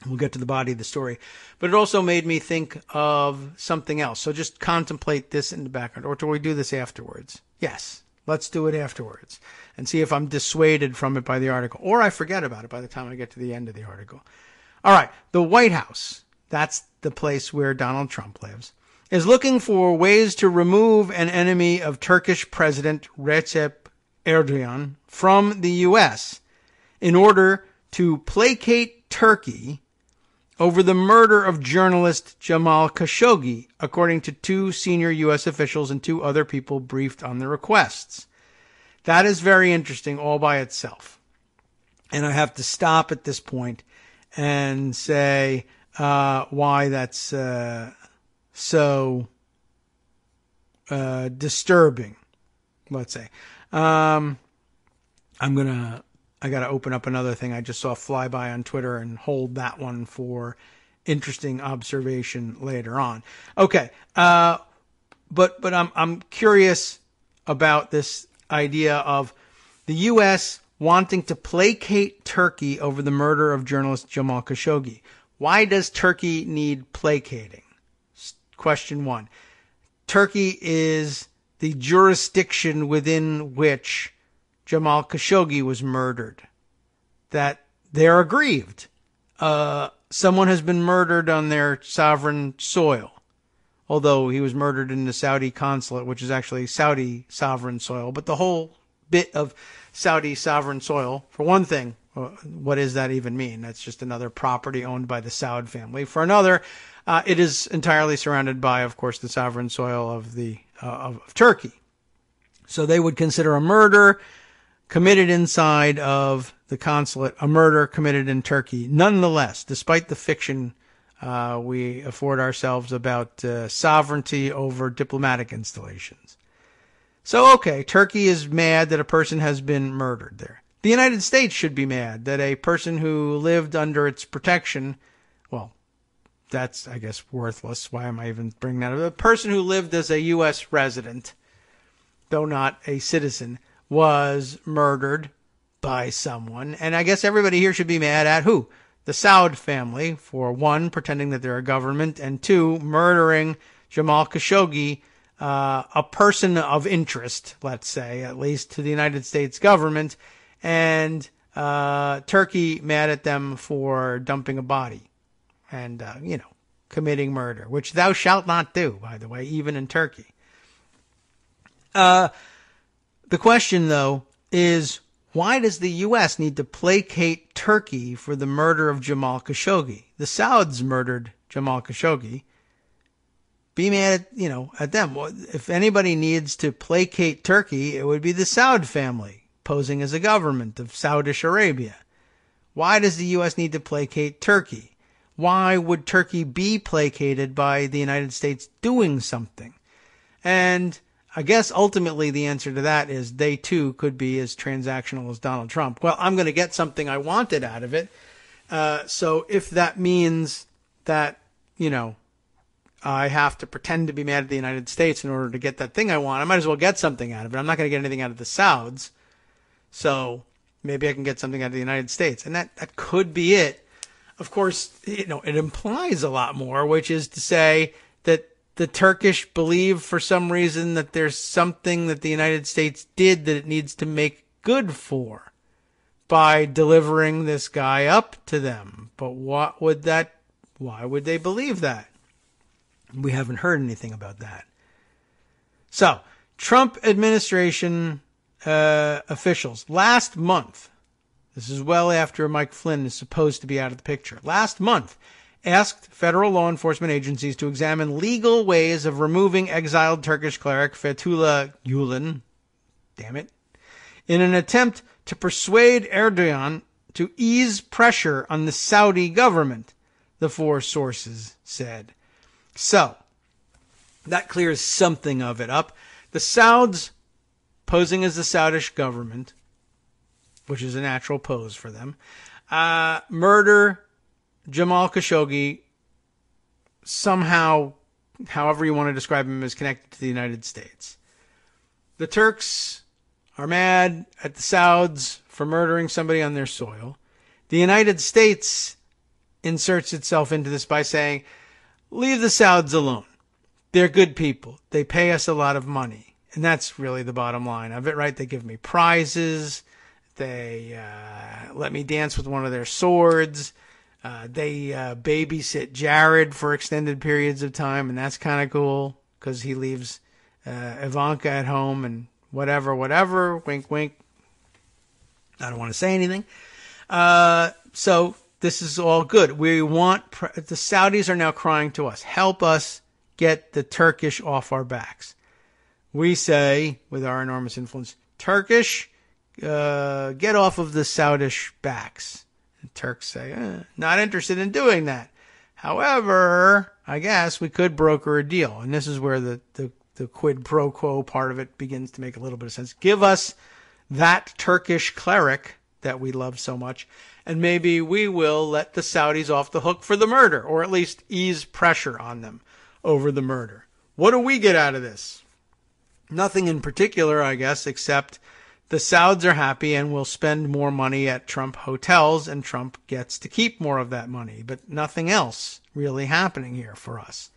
We'll get to the body of the story. But it also made me think of something else. So just contemplate this in the background. Or do we do this afterwards? Yes, let's do it afterwards. And see if I'm dissuaded from it by the article. Or I forget about it by the time I get to the end of the article. All right, the White House, that's the place where Donald Trump lives, is looking for ways to remove an enemy of Turkish President Recep Erdogan from the U.S. in order to placate Turkey over the murder of journalist Jamal Khashoggi, according to two senior U.S. officials and two other people briefed on the requests. That is very interesting all by itself. And I have to stop at this point and say why that's so disturbing, let's say. I got to open up another thing I just saw fly by on Twitter and hold that one for interesting observation later on. Okay. But I'm curious about this idea of the U.S. wanting to placate Turkey over the murder of journalist Jamal Khashoggi. Why does Turkey need placating? Question one. Turkey is the jurisdiction within which Jamal Khashoggi was murdered. That they're aggrieved. Someone has been murdered on their sovereign soil. Although he was murdered in the Saudi consulate, which is actually Saudi sovereign soil. But the whole bit of Saudi sovereign soil, for one thing, what does that even mean? That's just another property owned by the Saud family. For another, it is entirely surrounded by, of course, the sovereign soil of of Turkey. So they would consider a murder committed inside of the consulate a murder committed in Turkey. Nonetheless, despite the fiction we afford ourselves about sovereignty over diplomatic installations. So, okay, Turkey is mad that a person has been murdered there. The United States should be mad that a person who lived under its protection, well, that's, I guess, worthless. Why am I even bringing that up? A person who lived as a U.S. resident, though not a citizen, was murdered by someone. And I guess everybody here should be mad at who? The Saud family, for one, pretending that they're a government, and two, murdering Jamal Khashoggi, a person of interest, let's say, at least to the United States government, and Turkey mad at them for dumping a body and, committing murder, which thou shalt not do, by the way, even in Turkey. The question, though, is why does the U.S. need to placate Turkey for the murder of Jamal Khashoggi? The Sauds murdered Jamal Khashoggi. Be mad at them. If anybody needs to placate Turkey, it would be the Saud family, posing as a government of Saudish Arabia. Why does the U.S. need to placate Turkey? Why would Turkey be placated by the United States doing something? And I guess ultimately the answer to that is they too could be as transactional as Donald Trump. Well, I'm going to get something I wanted out of it. So if that means that, I have to pretend to be mad at the United States in order to get that thing I want, I might as well get something out of it. I'm not going to get anything out of the Sauds. So maybe I can get something out of the United States. And that could be it. Of course, it implies a lot more, which is to say that the Turkish believe for some reason that there's something that the United States did that it needs to make good for. by delivering this guy up to them. But why would they believe that? We haven't heard anything about that. So, Trump administration officials last month, this is well after Mike Flynn is supposed to be out of the picture, last month asked federal law enforcement agencies to examine legal ways of removing exiled Turkish cleric Fethullah Gulen, damn it, in an attempt to persuade Erdogan to ease pressure on the Saudi government, the four sources said. So, that clears something of it up. The Sauds, posing as the Saudish government, which is a natural pose for them, murder Jamal Khashoggi somehow, however you want to describe him, is connected to the United States. The Turks are mad at the Sauds for murdering somebody on their soil. The United States inserts itself into this by saying, leave the Sauds alone. They're good people. They pay us a lot of money. And that's really the bottom line of it, right? They give me prizes. They let me dance with one of their swords. They babysit Jared for extended periods of time, and that's kind of cool because he leaves Ivanka at home and whatever, wink, wink. I don't want to say anything. So this is all good. We want the Saudis are now crying to us, help us get the Turkish off our backs. We say, with our enormous influence, Turkish, get off of the Saudish backs. And Turks say, not interested in doing that. However, I guess we could broker a deal. And this is where the quid pro quo part of it begins to make a little bit of sense. Give us that Turkish cleric that we love so much, and maybe we will let the Saudis off the hook for the murder, or at least ease pressure on them over the murder. What do we get out of this? Nothing in particular, I guess, except the Sauds are happy and will spend more money at Trump hotels, and Trump gets to keep more of that money. But nothing else really happening here for us.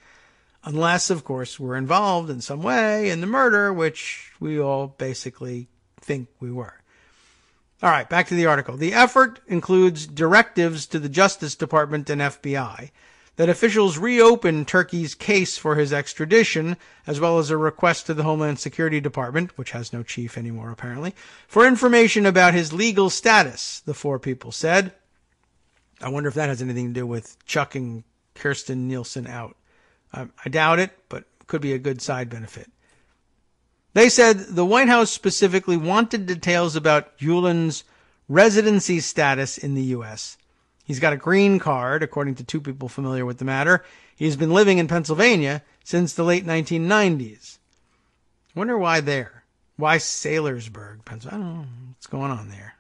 Unless, of course, we're involved in some way in the murder, which we all basically think we were. All right, back to the article. The effort includes directives to the Justice Department and FBI that officials reopen Turkey's case for his extradition, as well as a request to the Homeland Security Department, which has no chief anymore apparently, for information about his legal status, the four people said. I wonder if that has anything to do with chucking Kirstjen Nielsen out. I doubt it, but could be a good side benefit. They said the White House specifically wanted details about Gulen's residency status in the U.S. He's got a green card, according to two people familiar with the matter. He's been living in Pennsylvania since the late 1990s. I wonder why there. Why Saylorsburg, Pennsylvania? I don't know what's going on there.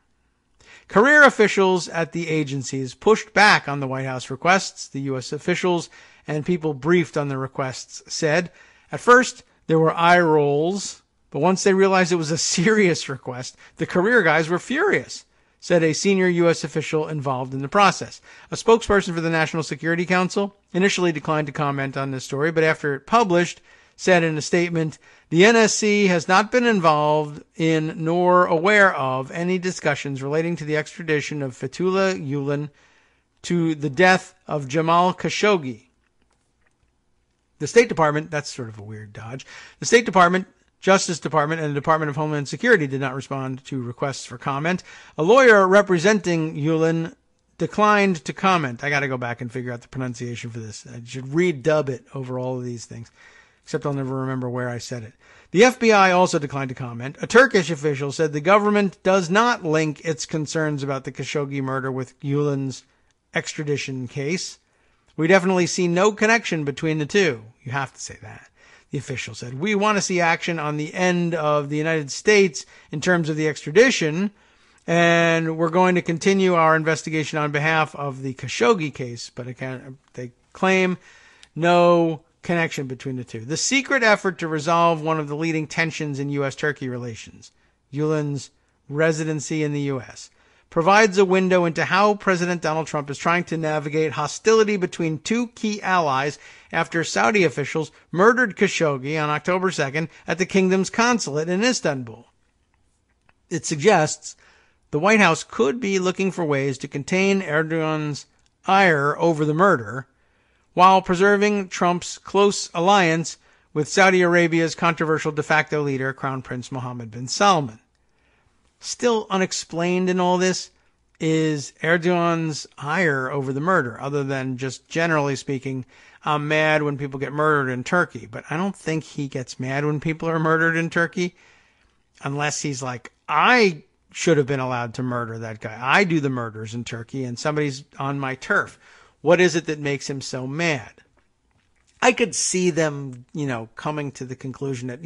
Career officials at the agencies pushed back on the White House requests. The U.S. officials and people briefed on the requests said, at first, there were eye rolls, but once they realized it was a serious request, the career guys were furious, said a senior U.S. official involved in the process. A spokesperson for the National Security Council initially declined to comment on this story, but after it published, said in a statement, the NSC has not been involved in nor aware of any discussions relating to the extradition of Fethullah Gulen to the death of Jamal Khashoggi. The State Department, that's sort of a weird dodge, the State Department, Justice Department, and the Department of Homeland Security did not respond to requests for comment. A lawyer representing Gulen declined to comment. I got to go back and figure out the pronunciation for this. I should redub it over all of these things, except I'll never remember where I said it. The FBI also declined to comment. A Turkish official said the government does not link its concerns about the Khashoggi murder with Gulen's extradition case. We definitely see no connection between the two. You have to say that. The official said, we want to see action on the end of the United States in terms of the extradition, and we're going to continue our investigation on behalf of the Khashoggi case, but they claim no connection between the two. The secret effort to resolve one of the leading tensions in U.S.-Turkey relations, Gulen's residency in the U.S., provides a window into how President Donald Trump is trying to navigate hostility between two key allies after Saudi officials murdered Khashoggi on October 2nd at the kingdom's consulate in Istanbul. It suggests the White House could be looking for ways to contain Erdogan's ire over the murder while preserving Trump's close alliance with Saudi Arabia's controversial de facto leader, Crown Prince Mohammed bin Salman. Still unexplained in all this is Erdogan's ire over the murder, other than just generally speaking, I'm mad when people get murdered in Turkey. But I don't think he gets mad when people are murdered in Turkey, unless he's like, I should have been allowed to murder that guy. I do the murders in Turkey, and somebody's on my turf. What is it that makes him so mad? I could see them, coming to the conclusion that,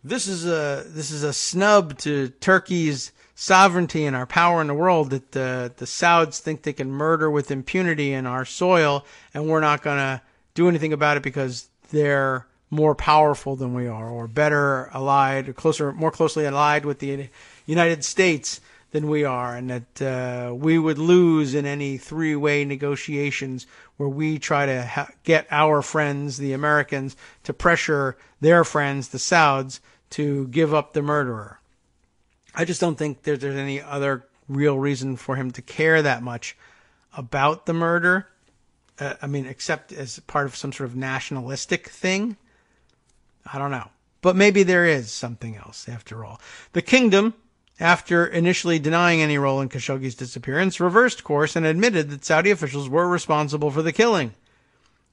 this is a snub to Turkey's sovereignty and our power in the world, that the Sauds think they can murder with impunity in our soil, and we're not going to do anything about it because they're more powerful than we are, or better allied, more closely allied with the United States than we are, and that we would lose in any three-way negotiations where we try to get our friends, the Americans, to pressure their friends, the Sauds, to give up the murderer. I just don't think there's any other real reason for him to care that much about the murder. Except as part of some sort of nationalistic thing. I don't know. But maybe there is something else after all. The kingdom, after initially denying any role in Khashoggi's disappearance, reversed course and admitted that Saudi officials were responsible for the killing.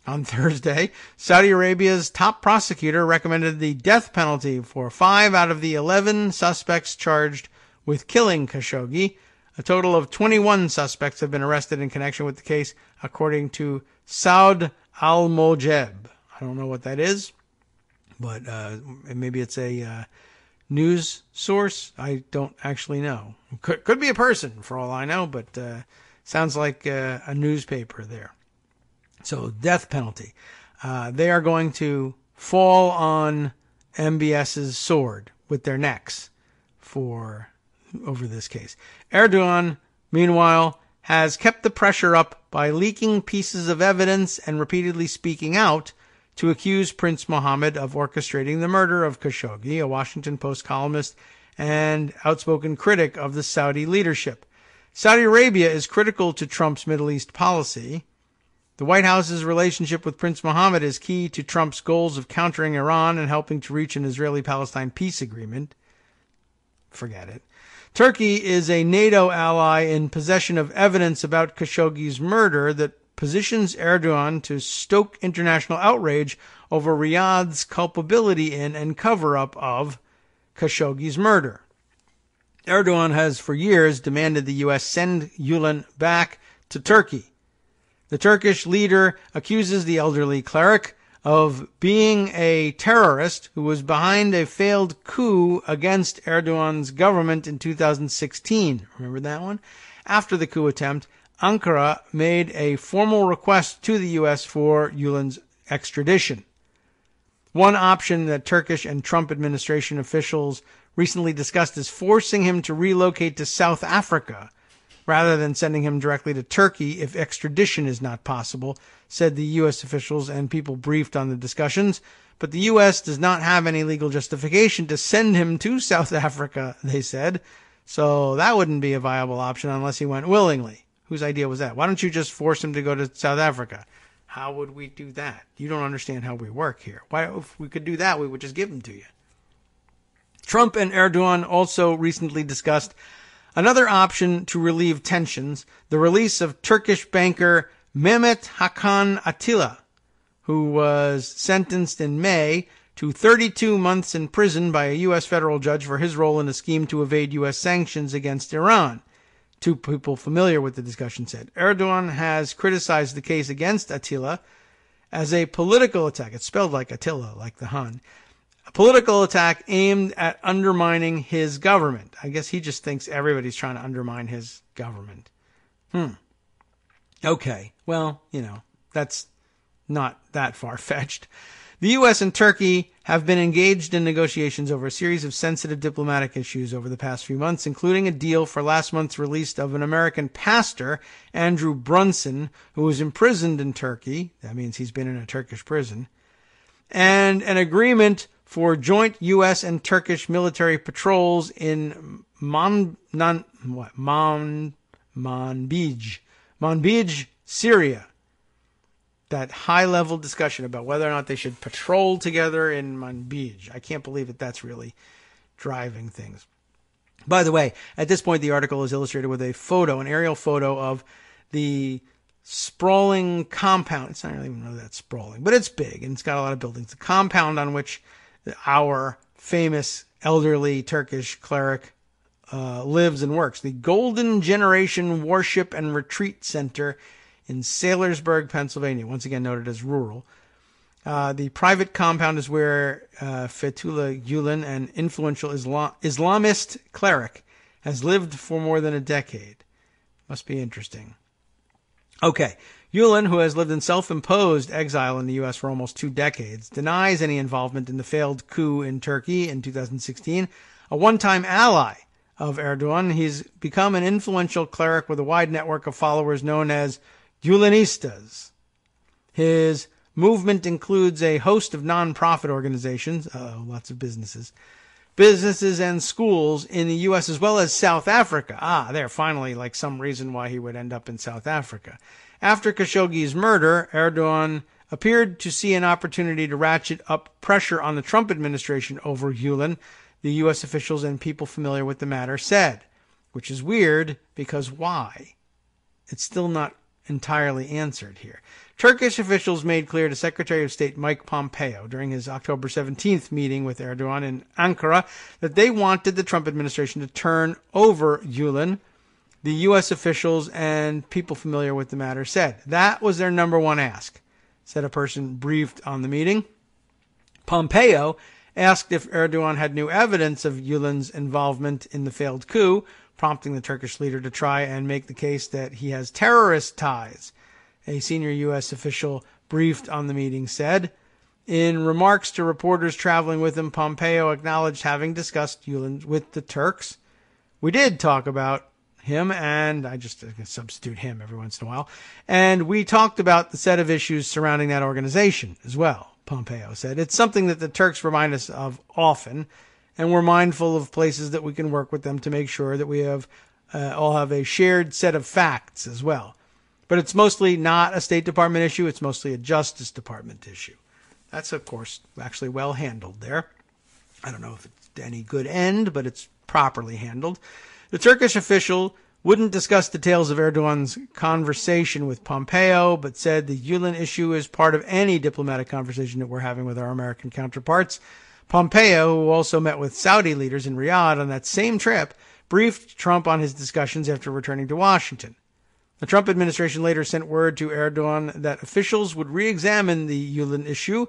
On Thursday, Saudi Arabia's top prosecutor recommended the death penalty for 5 out of the 11 suspects charged with killing Khashoggi. A total of 21 suspects have been arrested in connection with the case, according to Saud al-Mojeb. I don't know what that is, but maybe it's a news source. I don't actually know. Could be a person, for all I know, but sounds like a newspaper there. So, death penalty. They are going to fall on MBS's sword with their necks over this case. Erdogan, meanwhile, has kept the pressure up by leaking pieces of evidence and repeatedly speaking out to accuse Prince Mohammed of orchestrating the murder of Khashoggi, a Washington Post columnist and outspoken critic of the Saudi leadership. Saudi Arabia is critical to Trump's Middle East policy. The White House's relationship with Prince Mohammed is key to Trump's goals of countering Iran and helping to reach an Israeli-Palestine peace agreement. Forget it. Turkey is a NATO ally in possession of evidence about Khashoggi's murder that positions Erdogan to stoke international outrage over Riyadh's culpability in and cover-up of Khashoggi's murder. Erdogan has for years demanded the U.S. send Gulen back to Turkey. The Turkish leader accuses the elderly cleric of being a terrorist who was behind a failed coup against Erdogan's government in 2016. Remember that one? After the coup attempt, Ankara made a formal request to the U.S. for Gulen's extradition. One option that Turkish and Trump administration officials recently discussed is forcing him to relocate to South Africa rather than sending him directly to Turkey if extradition is not possible, said the U.S. officials and people briefed on the discussions. But the U.S. does not have any legal justification to send him to South Africa, they said. So that wouldn't be a viable option unless he went willingly. Whose idea was that? Why don't you just force him to go to South Africa? How would we do that? You don't understand how we work here. Why, if we could do that, we would just give him to you. Trump and Erdogan also recently discussed another option to relieve tensions, the release of Turkish banker Mehmet Hakan Atilla, who was sentenced in May to 32 months in prison by a U.S. federal judge for his role in a scheme to evade U.S. sanctions against Iran. Two people familiar with the discussion said. Erdogan has criticized the case against Atilla as a political attack. It's spelled like Attila, like the Hun. A political attack aimed at undermining his government. I guess he just thinks everybody's trying to undermine his government. Okay, well, that's not that far-fetched. The U.S. and Turkey have been engaged in negotiations over a series of sensitive diplomatic issues over the past few months, including a deal for last month's release of an American pastor, Andrew Brunson, who was imprisoned in Turkey. That means he's been in a Turkish prison. And an agreement for joint U.S. and Turkish military patrols in Manbij, Syria. That high-level discussion about whether or not they should patrol together in Manbij. I can't believe that that's really driving things. By the way, at this point, the article is illustrated with a photo, an aerial photo of the sprawling compound. It's not really even that sprawling, but it's big and it's got a lot of buildings. The compound on which our famous elderly Turkish cleric lives and works. The Golden Generation Warship and Retreat Center in Saylorsburg, Pennsylvania, once again noted as rural. The private compound is where Fethullah Gulen, an influential Islamist cleric, has lived for more than a decade. Must be interesting. Okay, Gulen, who has lived in self-imposed exile in the U.S. for almost 2 decades, denies any involvement in the failed coup in Turkey in 2016. A one-time ally of Erdogan, he's become an influential cleric with a wide network of followers known as Gulenistas. His movement includes a host of non-profit organizations, lots of businesses and schools in the U.S. as well as South Africa. There, finally, like some reason why he would end up in South Africa. After Khashoggi's murder, Erdogan appeared to see an opportunity to ratchet up pressure on the Trump administration over Gulen, the U.S. officials and people familiar with the matter said, which is weird because why? It's still not entirely answered here. Turkish officials made clear to Secretary of State Mike Pompeo during his October 17th meeting with Erdogan in Ankara that they wanted the Trump administration to turn over Gulen, the U.S. officials and people familiar with the matter said. That was their number one ask, said a person briefed on the meeting. Pompeo asked if Erdogan had new evidence of Gulen's involvement in the failed coup, prompting the Turkish leader to try and make the case that he has terrorist ties. A senior U.S. official briefed on the meeting said. In remarks to reporters traveling with him, Pompeo acknowledged having discussed Gulen with the Turks. We did talk about him, and I just substitute him every once in a while, and we talked about the set of issues surrounding that organization as well, Pompeo said. It's something that the Turks remind us of often, and we're mindful of places that we can work with them to make sure that we have all have a shared set of facts as well. But it's mostly not a State Department issue. It's mostly a Justice Department issue. That's, of course, actually well handled there. I don't know if it's to any good end, but it's properly handled. The Turkish official wouldn't discuss details of Erdogan's conversation with Pompeo, but said the Gulen issue is part of any diplomatic conversation that we're having with our American counterparts. Pompeo, who also met with Saudi leaders in Riyadh on that same trip, briefed Trump on his discussions after returning to Washington. The Trump administration later sent word to Erdogan that officials would re-examine the Gulen issue.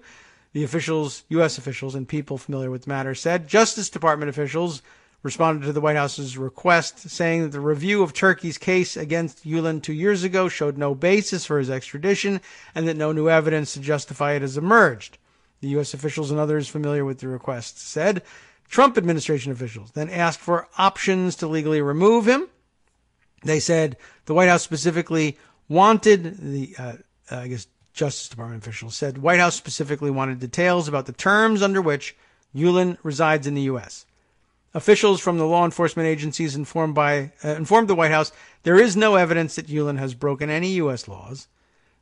The officials, U.S. officials and people familiar with the matter said. Justice Department officials responded to the White House's request, saying that the review of Turkey's case against Gulen 2 years ago showed no basis for his extradition and that no new evidence to justify it has emerged. The U.S. officials and others familiar with the request said. Trump administration officials then asked for options to legally remove him. They said the White House specifically wanted Justice Department officials said White House specifically wanted details about the terms under which Gulen resides in the U.S. Officials from the law enforcement agencies informed the White House there is no evidence that Gulen has broken any U.S. laws.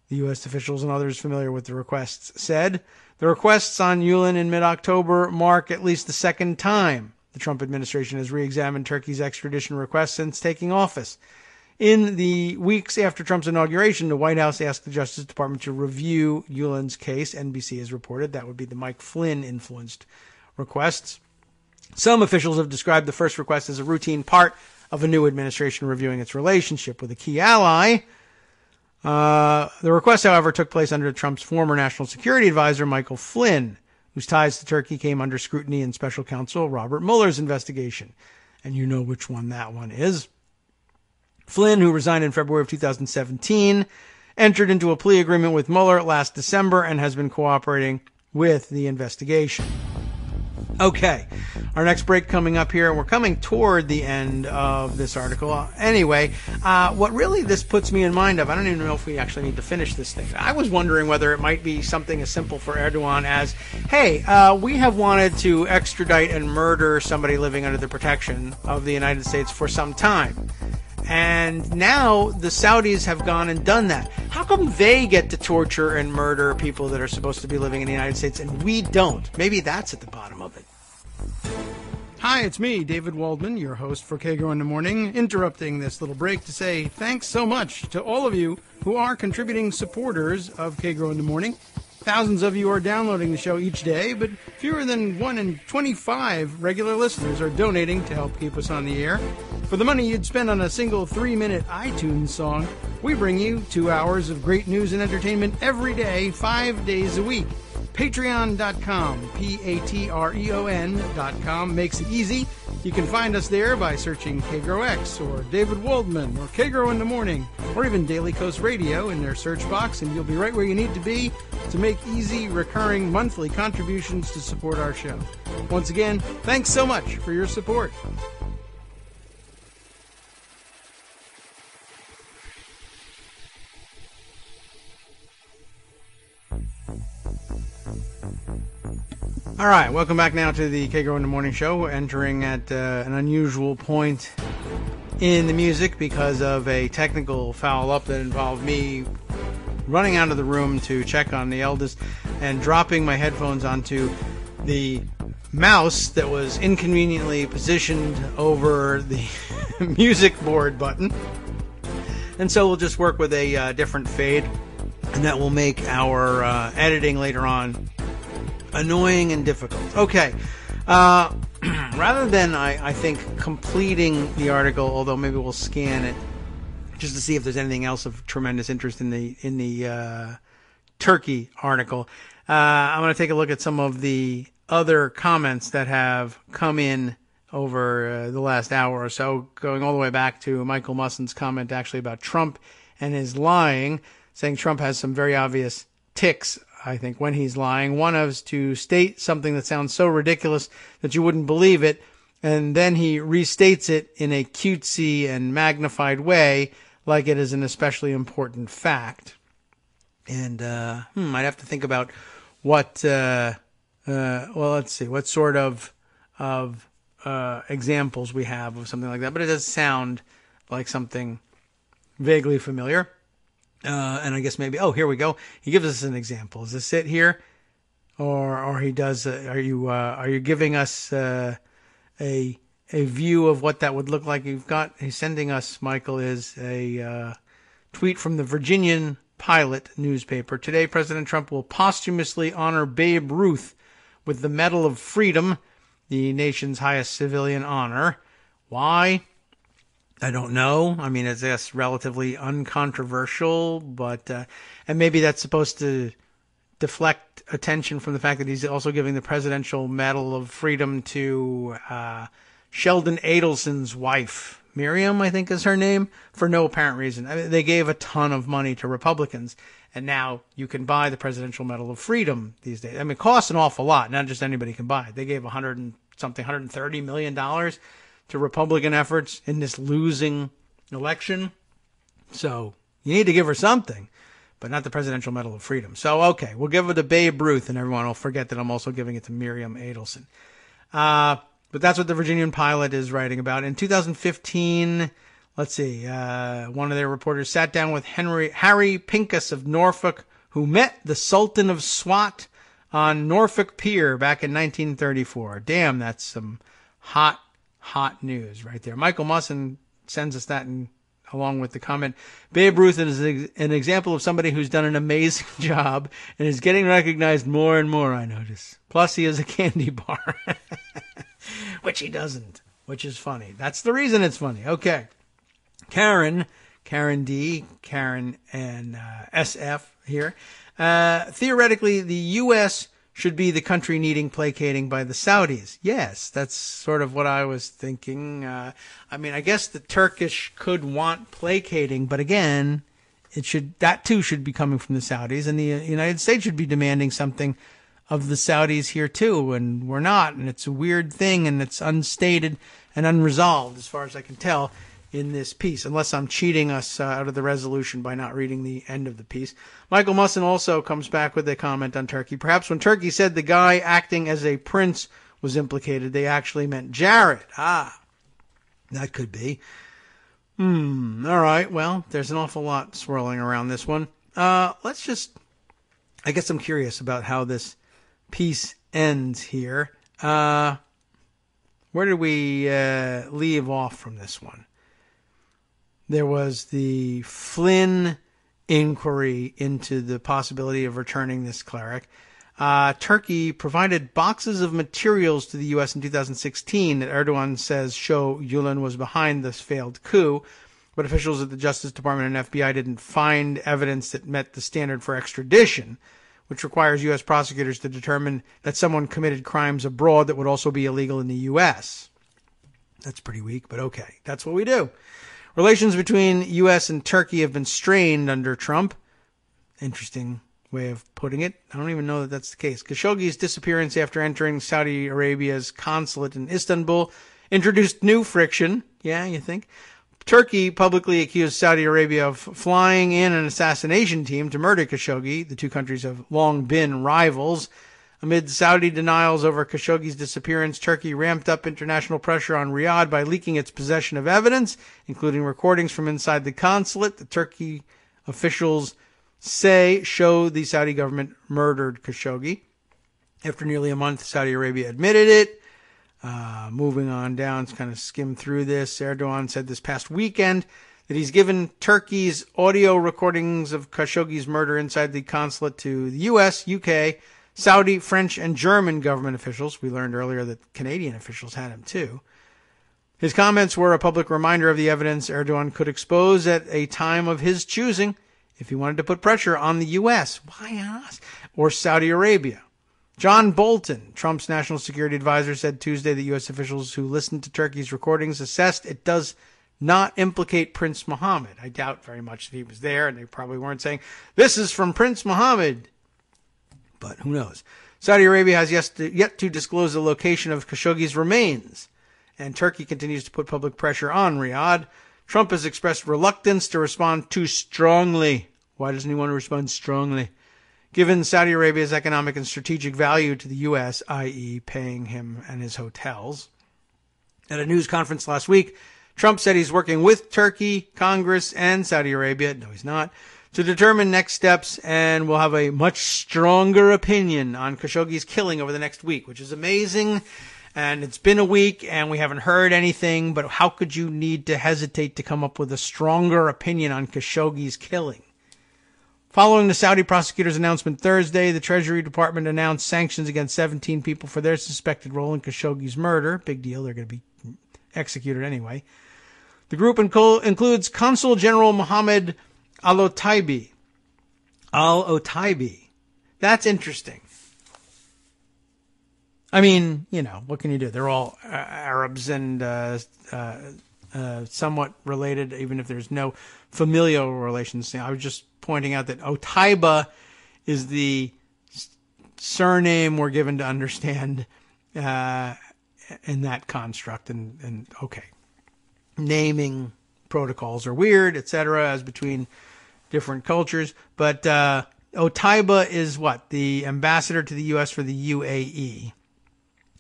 The U.S. officials and others familiar with the requests said the requests on Gulen in mid-October mark at least the second time the Trump administration has re-examined Turkey's extradition request since taking office. In the weeks after Trump's inauguration, the White House asked the Justice Department to review Gulen's case. NBC has reported that would be the Mike Flynn-influenced requests. Some officials have described the first request as a routine part of a new administration reviewing its relationship with a key ally. The request, however, took place under Trump's former national security advisor, Michael Flynn, whose ties to Turkey came under scrutiny in special counsel Robert Mueller's investigation. And you know which one that one is. Flynn, who resigned in February of 2017, entered into a plea agreement with Mueller last December and has been cooperating with the investigation. Okay, our next break coming up here, and we're coming toward the end of this article. Anyway, what really this puts me in mind of, I don't even know if we actually need to finish this thing. I was wondering whether it might be something as simple for Erdogan as, hey, we have wanted to extradite and murder somebody living under the protection of the United States for some time. And now the Saudis have gone and done that. How come they get to torture and murder people that are supposed to be living in the United States and we don't? Maybe that's at the bottom of it. Hi, it's me, David Waldman, your host for Kagro in the Morning, interrupting this little break to say thanks so much to all of you who are contributing supporters of Kagro in the Morning. Thousands of you are downloading the show each day, but fewer than 1 in 25 regular listeners are donating to help keep us on the air. For the money you'd spend on a single 3-minute iTunes song, we bring you 2 hours of great news and entertainment every day, 5 days a week. Patreon.com, Patreon.com makes it easy. You can find us there by searching Kagro X or David Waldman or Kagro in the Morning or even Daily Coast Radio in their search box, and you'll be right where you need to be to make easy, recurring monthly contributions to support our show. Once again, thanks so much for your support. All right, welcome back now to the Kagro in the Morning Show. We're entering at an unusual point in the music because of a technical foul-up that involved me running out of the room to check on the eldest and dropping my headphones onto the mouse that was inconveniently positioned over the music board button. And so we'll just work with a different fade, and that will make our editing later on annoying and difficult. Okay. Rather than, I think, completing the article, although maybe we'll scan it just to see if there's anything else of tremendous interest in the Turkey article, I'm going to take a look at some of the other comments that have come in over the last hour or so, going all the way back to Michael Musson's comment actually about Trump and his lying, saying Trump has some very obvious tics, I think, when he's lying. One is to state something that sounds so ridiculous that you wouldn't believe it, and then he restates it in a cutesy and magnified way like it is an especially important fact. And I'd have to think about what, let's see, what sort of examples we have of something like that. But it does sound like something vaguely familiar. And I guess maybe, here we go. He gives us an example. Is this it here? Or he does, are you giving us a view of what that would look like? He's sending us, Michael, is a tweet from the Virginian Pilot newspaper. Today, President Trump will posthumously honor Babe Ruth with the Medal of Freedom, the nation's highest civilian honor. Why? I don't know. I mean, it's just relatively uncontroversial, but and maybe that's supposed to deflect attention from the fact that he's also giving the Presidential Medal of Freedom to Sheldon Adelson's wife, Miriam, I think is her name, for no apparent reason. I mean, they gave a ton of money to Republicans, and now you can buy the Presidential Medal of Freedom these days. I mean, it costs an awful lot. Not just anybody can buy it. They gave $130 million to Republican efforts in this losing election. So you need to give her something, but not the Presidential Medal of Freedom. So, okay, we'll give it to Babe Ruth, and everyone will forget that I'm also giving it to Miriam Adelson. But that's what the Virginian Pilot is writing about. In 2015, let's see, one of their reporters sat down with Harry Pincus of Norfolk, who met the Sultan of Swat on Norfolk Pier back in 1934. Damn, that's some hot news right there. Michael Musson sends us that along with the comment, Babe Ruth is an example of somebody who's done an amazing job and is getting recognized more and more, I notice. Plus, he has a candy bar, which he doesn't, which is funny. That's the reason it's funny. Okay. Karen D, Karen and SF here. Theoretically, the U.S. should be the country needing placating by the Saudis. Yes, that's sort of what I was thinking. I mean, I guess the Turkish could want placating, but again, that too should be coming from the Saudis, and the United States should be demanding something of the Saudis here too, and we're not, and it's a weird thing, and it's unstated and unresolved as far as I can tell in this piece, unless I'm cheating us out of the resolution by not reading the end of the piece. Michael Musson also comes back with a comment on Turkey. Perhaps when Turkey said the guy acting as a prince was implicated, they actually meant Jared. Ah, that could be. All right, well, there's an awful lot swirling around this one. I guess I'm curious about how this piece ends here. Where did we leave off from this one? There was the Flynn inquiry into the possibility of returning this cleric. Turkey provided boxes of materials to the U.S. in 2016 that Erdogan says show Gulen was behind this failed coup, but officials at the Justice Department and FBI didn't find evidence that met the standard for extradition, which requires U.S. prosecutors to determine that someone committed crimes abroad that would also be illegal in the U.S. That's pretty weak, but okay. That's what we do. Relations between U.S. and Turkey have been strained under Trump. Interesting way of putting it. I don't even know that that's the case. Khashoggi's disappearance after entering Saudi Arabia's consulate in Istanbul introduced new friction. Yeah, you think? Turkey publicly accused Saudi Arabia of flying in an assassination team to murder Khashoggi. The two countries have long been rivals. Amid Saudi denials over Khashoggi's disappearance, Turkey ramped up international pressure on Riyadh by leaking its possession of evidence, including recordings from inside the consulate. The Turkey officials say show the Saudi government murdered Khashoggi. After nearly a month, Saudi Arabia admitted it. Moving on down, to kind of skim through this. Erdogan said this past weekend that he's given Turkey's audio recordings of Khashoggi's murder inside the consulate to the U.S., UK, Saudi, French, and German government officials. We learned earlier that Canadian officials had him too. His comments were a public reminder of the evidence Erdogan could expose at a time of his choosing if he wanted to put pressure on the U.S. Why us? Or Saudi Arabia. John Bolton, Trump's national security advisor, said Tuesday that U.S. officials who listened to Turkey's recordings assessed it does not implicate Prince Mohammed. I doubt very much that he was there, and they probably weren't saying, this is from Prince Mohammed. But who knows? Saudi Arabia has yet to disclose the location of Khashoggi's remains, and Turkey continues to put public pressure on Riyadh. Trump has expressed reluctance to respond too strongly. Why doesn't he want to respond strongly? Given Saudi Arabia's economic and strategic value to the U.S., i.e. paying him and his hotels. At a news conference last week, Trump said he's working with Turkey, Congress, and Saudi Arabia. No, he's not. To determine next steps, and we'll have a much stronger opinion on Khashoggi's killing over the next week, which is amazing. And it's been a week, and we haven't heard anything, but how could you need to hesitate to come up with a stronger opinion on Khashoggi's killing? Following the Saudi prosecutor's announcement Thursday, the Treasury Department announced sanctions against 17 people for their suspected role in Khashoggi's murder. Big deal. They're going to be executed anyway. The group includes Consul General Mohammed Al-Otaibi. Al-Otaibi. That's interesting. I mean, you know, what can you do? They're all Arabs and somewhat related, even if there's no familial relations. I was just pointing out that Otaiba is the surname we're given to understand in that construct. And okay, naming protocols are weird, etc., as between different cultures. But Otaiba is what? The ambassador to the U.S. for the UAE.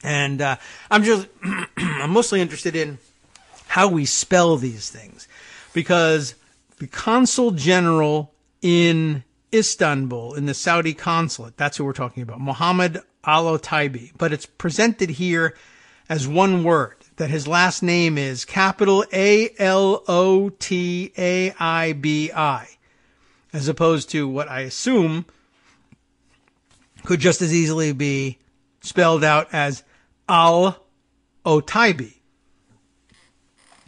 And I'm mostly interested in how we spell these things, because the consul general in Istanbul, in the Saudi consulate, that's who we're talking about, Mohammed Al-Otaibi, but it's presented here as one word, that his last name is capital A-L-O-T-A-I-B-I, as opposed to what I assume could just as easily be spelled out as Al-Otaibi,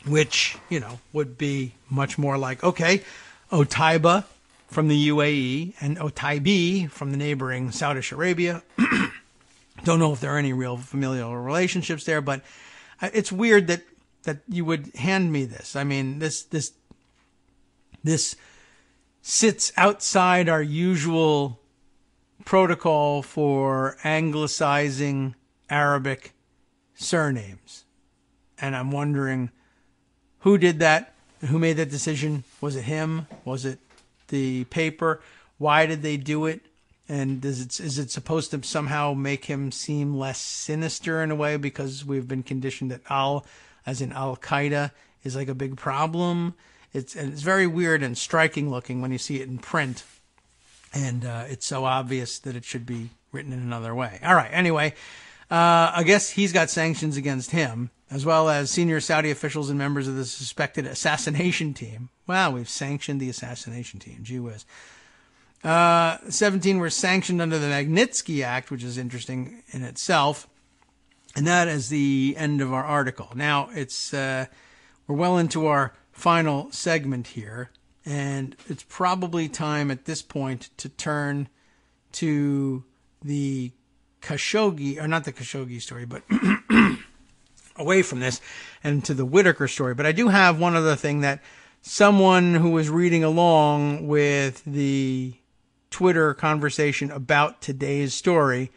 which, you know, would be much more like, okay, Otaiba from the UAE and Otaibi from the neighboring Saudi Arabia. Don't know if there are any real familial relationships there, but it's weird that you would hand me this. I mean, this sits outside our usual protocol for anglicizing Arabic surnames. And I'm wondering who did that, who made that decision. Was it him? Was it the paper? Why did they do it? And is it supposed to somehow make him seem less sinister in a way because we've been conditioned that as in Al-Qaeda, is like a big problem? It's very weird and striking looking when you see it in print. And it's so obvious that it should be written in another way. All right, anyway, I guess he's got sanctions against him, as well as senior Saudi officials and members of the suspected assassination team. Wow, we've sanctioned the assassination team. Gee whiz. 17 were sanctioned under the Magnitsky Act, which is interesting in itself. And that is the end of our article. Now, it's we're well into our final segment here, and it's probably time at this point to turn to the Khashoggi, or not the Khashoggi story, but away from this and to the Whitaker story. But I do have one other thing that someone who was reading along with the Twitter conversation about today's story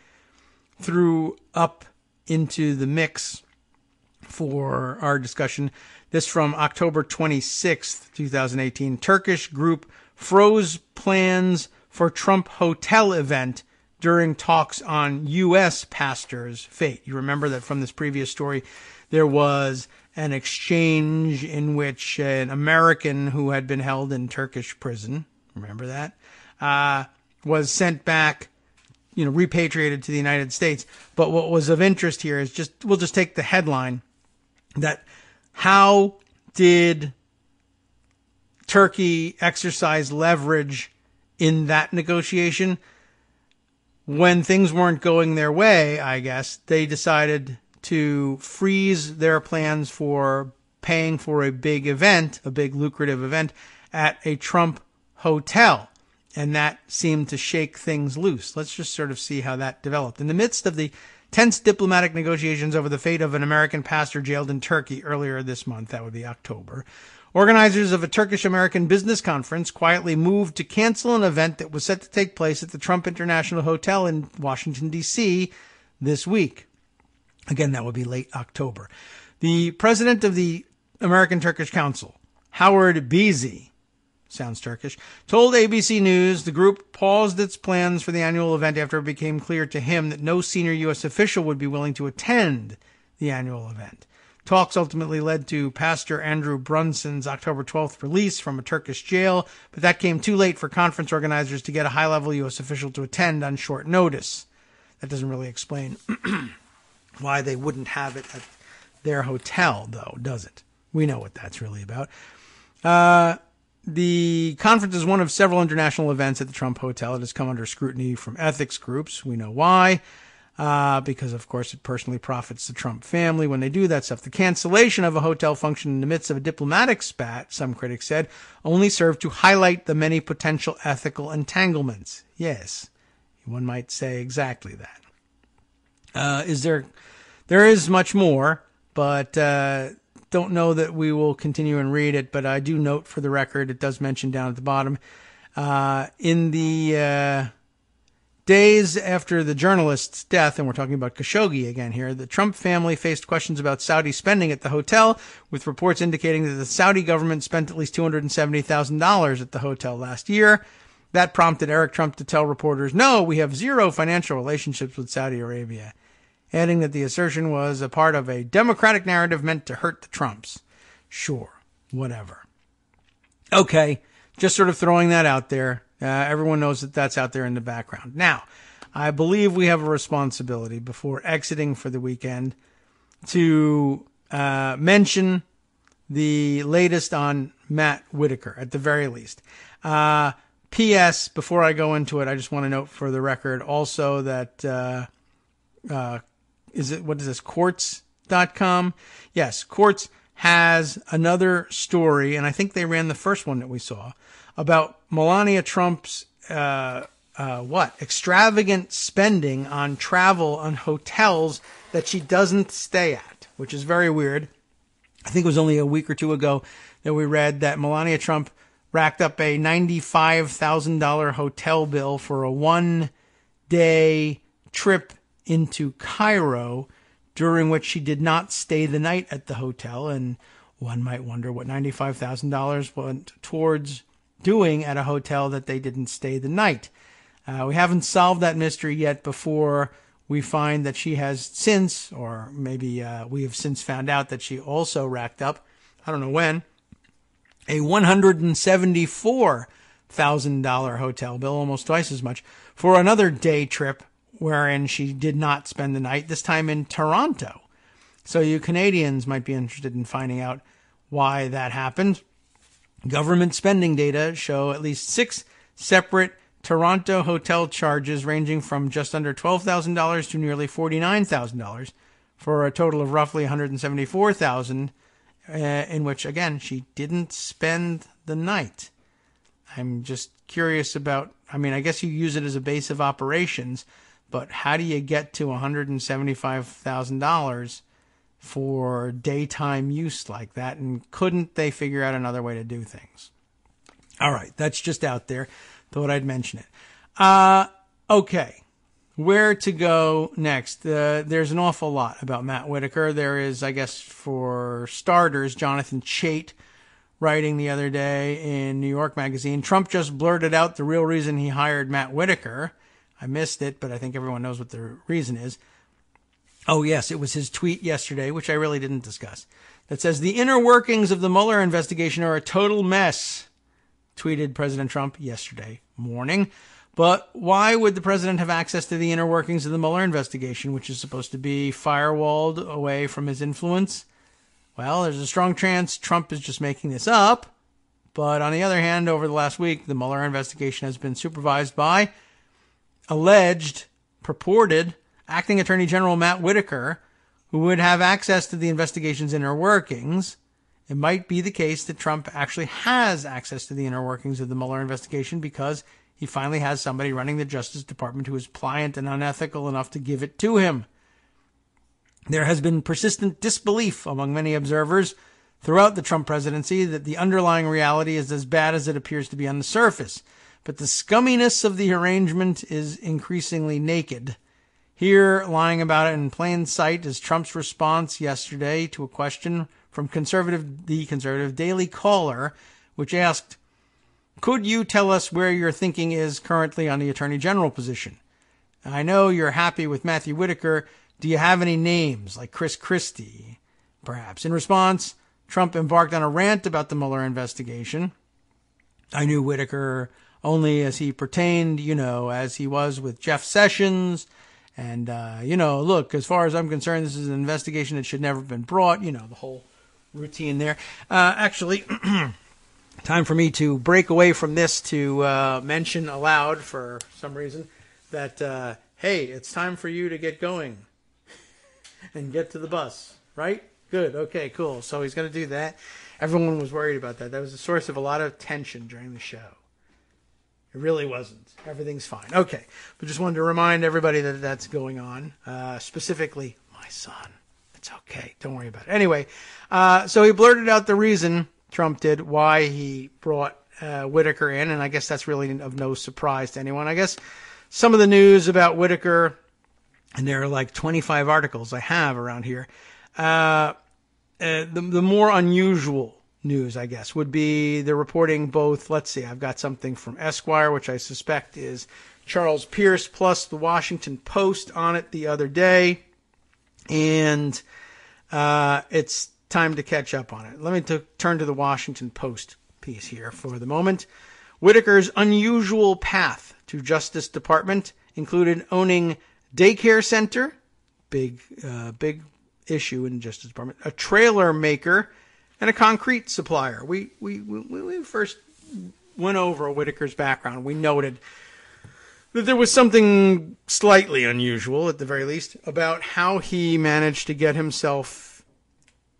threw up into the mix for our discussion. This from October 26th, 2018. Turkish group froze plans for Trump hotel event during talks on U.S. pastor's fate. You remember that from this previous story, there was an exchange in which an American who had been held in Turkish prison, remember that, was sent back, repatriated to the United States. But what was of interest here is we'll just take the headline that how did Turkey exercise leverage in that negotiation? When things weren't going their way, I guess, they decided to freeze their plans for paying for a big event, a big lucrative event at a Trump hotel. And that seemed to shake things loose. Let's just sort of see how that developed. In the midst of the tense diplomatic negotiations over the fate of an American pastor jailed in Turkey earlier this month, that would be October, organizers of a Turkish-American business conference quietly moved to cancel an event that was set to take place at the Trump International Hotel in Washington, D.C. this week. Again, that would be late October. The president of the American Turkish Council, Howard Beasy, sounds Turkish, told ABC News the group paused its plans for the annual event after it became clear to him that no senior U.S. official would be willing to attend the annual event. Talks ultimately led to Pastor Andrew Brunson's October 12th release from a Turkish jail, but that came too late for conference organizers to get a high-level U.S. official to attend on short notice. That doesn't really explain why they wouldn't have it at their hotel, though, does it? We know what that's really about. The conference is one of several international events at the Trump Hotel. It has come under scrutiny from ethics groups. We know why. Because, of course, it personally profits the Trump family when they do that stuff. The cancellation of a hotel function in the midst of a diplomatic spat, some critics said, only served to highlight the many potential ethical entanglements. Yes, one might say exactly that. There is much more, but don't know that we will continue and read it, but I do note for the record, it does mention down at the bottom, in the days after the journalist's death, and we're talking about Khashoggi again here, the Trump family faced questions about Saudi spending at the hotel, with reports indicating that the Saudi government spent at least $270,000 at the hotel last year. That prompted Eric Trump to tell reporters, "No, we have zero financial relationships with Saudi Arabia," adding that the assertion was a part of a Democratic narrative meant to hurt the Trumps. Sure, whatever. Okay, just sort of throwing that out there. Everyone knows that that's out there in the background. Now, I believe we have a responsibility before exiting for the weekend to mention the latest on Matt Whitaker, at the very least. P.S., before I go into it, I just want to note for the record also that what is this, Quartz.com? Yes, Quartz has another story, and I think they ran the first one that we saw, about Melania Trump's, extravagant spending on travel on hotels that she doesn't stay at, which is very weird. I think it was only a week or two ago that we read that Melania Trump racked up a $95,000 hotel bill for a day trip into Cairo, during which she did not stay the night at the hotel. And one might wonder what $95,000 went towards doing at a hotel that they didn't stay the night. We haven't solved that mystery yet before we find that she has since, or maybe we have since found out that she also racked up, I don't know when, a $174,000 hotel bill, almost twice as much, for another day trip wherein she did not spend the night, this time in Toronto. So you Canadians might be interested in finding out why that happened. Government spending data show at least 6 separate Toronto hotel charges ranging from just under $12,000 to nearly $49,000 for a total of roughly $174,000, in which, again, she didn't spend the night. I'm just curious about, I guess you use it as a base of operations, but how do you get to $175,000 for daytime use like that? And couldn't they figure out another way to do things? All right, that's just out there. Thought I'd mention it. Okay, where to go next? There's an awful lot about Matt Whitaker. There is, I guess, for starters, Jonathan Chait writing the other day in New York Magazine, Trump just blurted out the real reason he hired Matt Whitaker. I missed it, but I think everyone knows what the reason is. Oh, yes, it was his tweet yesterday, which I really didn't discuss, that says, the inner workings of the Mueller investigation are a total mess, tweeted President Trump yesterday morning. But why would the president have access to the inner workings of the Mueller investigation, which is supposed to be firewalled away from his influence? Well, there's a strong chance Trump is just making this up. But on the other hand, over the last week, the Mueller investigation has been supervised by alleged, purported, acting Attorney General Matt Whitaker, who would have access to the investigation's inner workings. It might be the case that Trump actually has access to the inner workings of the Mueller investigation because he finally has somebody running the Justice Department who is pliant and unethical enough to give it to him. There has been persistent disbelief among many observers throughout the Trump presidency that the underlying reality is as bad as it appears to be on the surface. But the scumminess of the arrangement is increasingly naked. Here, lying about it in plain sight, is Trump's response yesterday to a question from the conservative Daily Caller, which asked, could you tell us where your thinking is currently on the Attorney General position? I know you're happy with Matthew Whitaker. Do you have any names, like Chris Christie, perhaps? In response, Trump embarked on a rant about the Mueller investigation. I knew Whitaker only as he pertained, as he was with Jeff Sessions. And, look, as far as I'm concerned, this is an investigation that should never have been brought, the whole routine there. Actually, time for me to break away from this to mention aloud for some reason that, hey, it's time for you to get going and get to the bus, right? Good. Okay, cool. So he's going to do that. Everyone was worried about that. That was a source of a lot of tension during the show. It really wasn't. Everything's fine. Okay. But just wanted to remind everybody that that's going on. Specifically, my son. It's okay. Don't worry about it. Anyway, so he blurted out the reason, Trump did, why he brought Whitaker in. And I guess that's really of no surprise to anyone. I guess some of the news about Whitaker, and there are like 25 articles I have around here. The more unusual news, I guess, would be the reporting both, let's see, I've got something from Esquire, which I suspect is Charles Pierce, plus the Washington Post on it the other day. And it's time to catch up on it. Let me turn to the Washington Post piece here for the moment. Whitaker's unusual path to Justice Department included owning daycare center, big issue in Justice Department, a trailer maker, and a concrete supplier. We first went over Whitaker's background. We noted that there was something slightly unusual, at the very least, about how he managed to get himself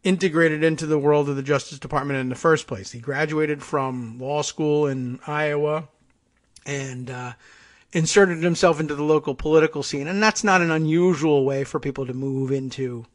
integrated into the world of the Justice Department in the first place. He graduated from law school in Iowa and inserted himself into the local political scene. And that's not an unusual way for people to move into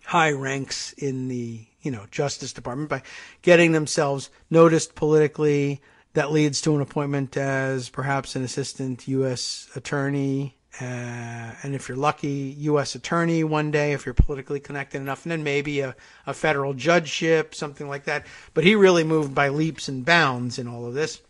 high ranks in the Justice Department, by getting themselves noticed politically that leads to an appointment as perhaps an assistant U.S. attorney, and if you're lucky, U.S. attorney one day if you're politically connected enough, and then maybe a federal judgeship, something like that. But he really moved by leaps and bounds in all of this.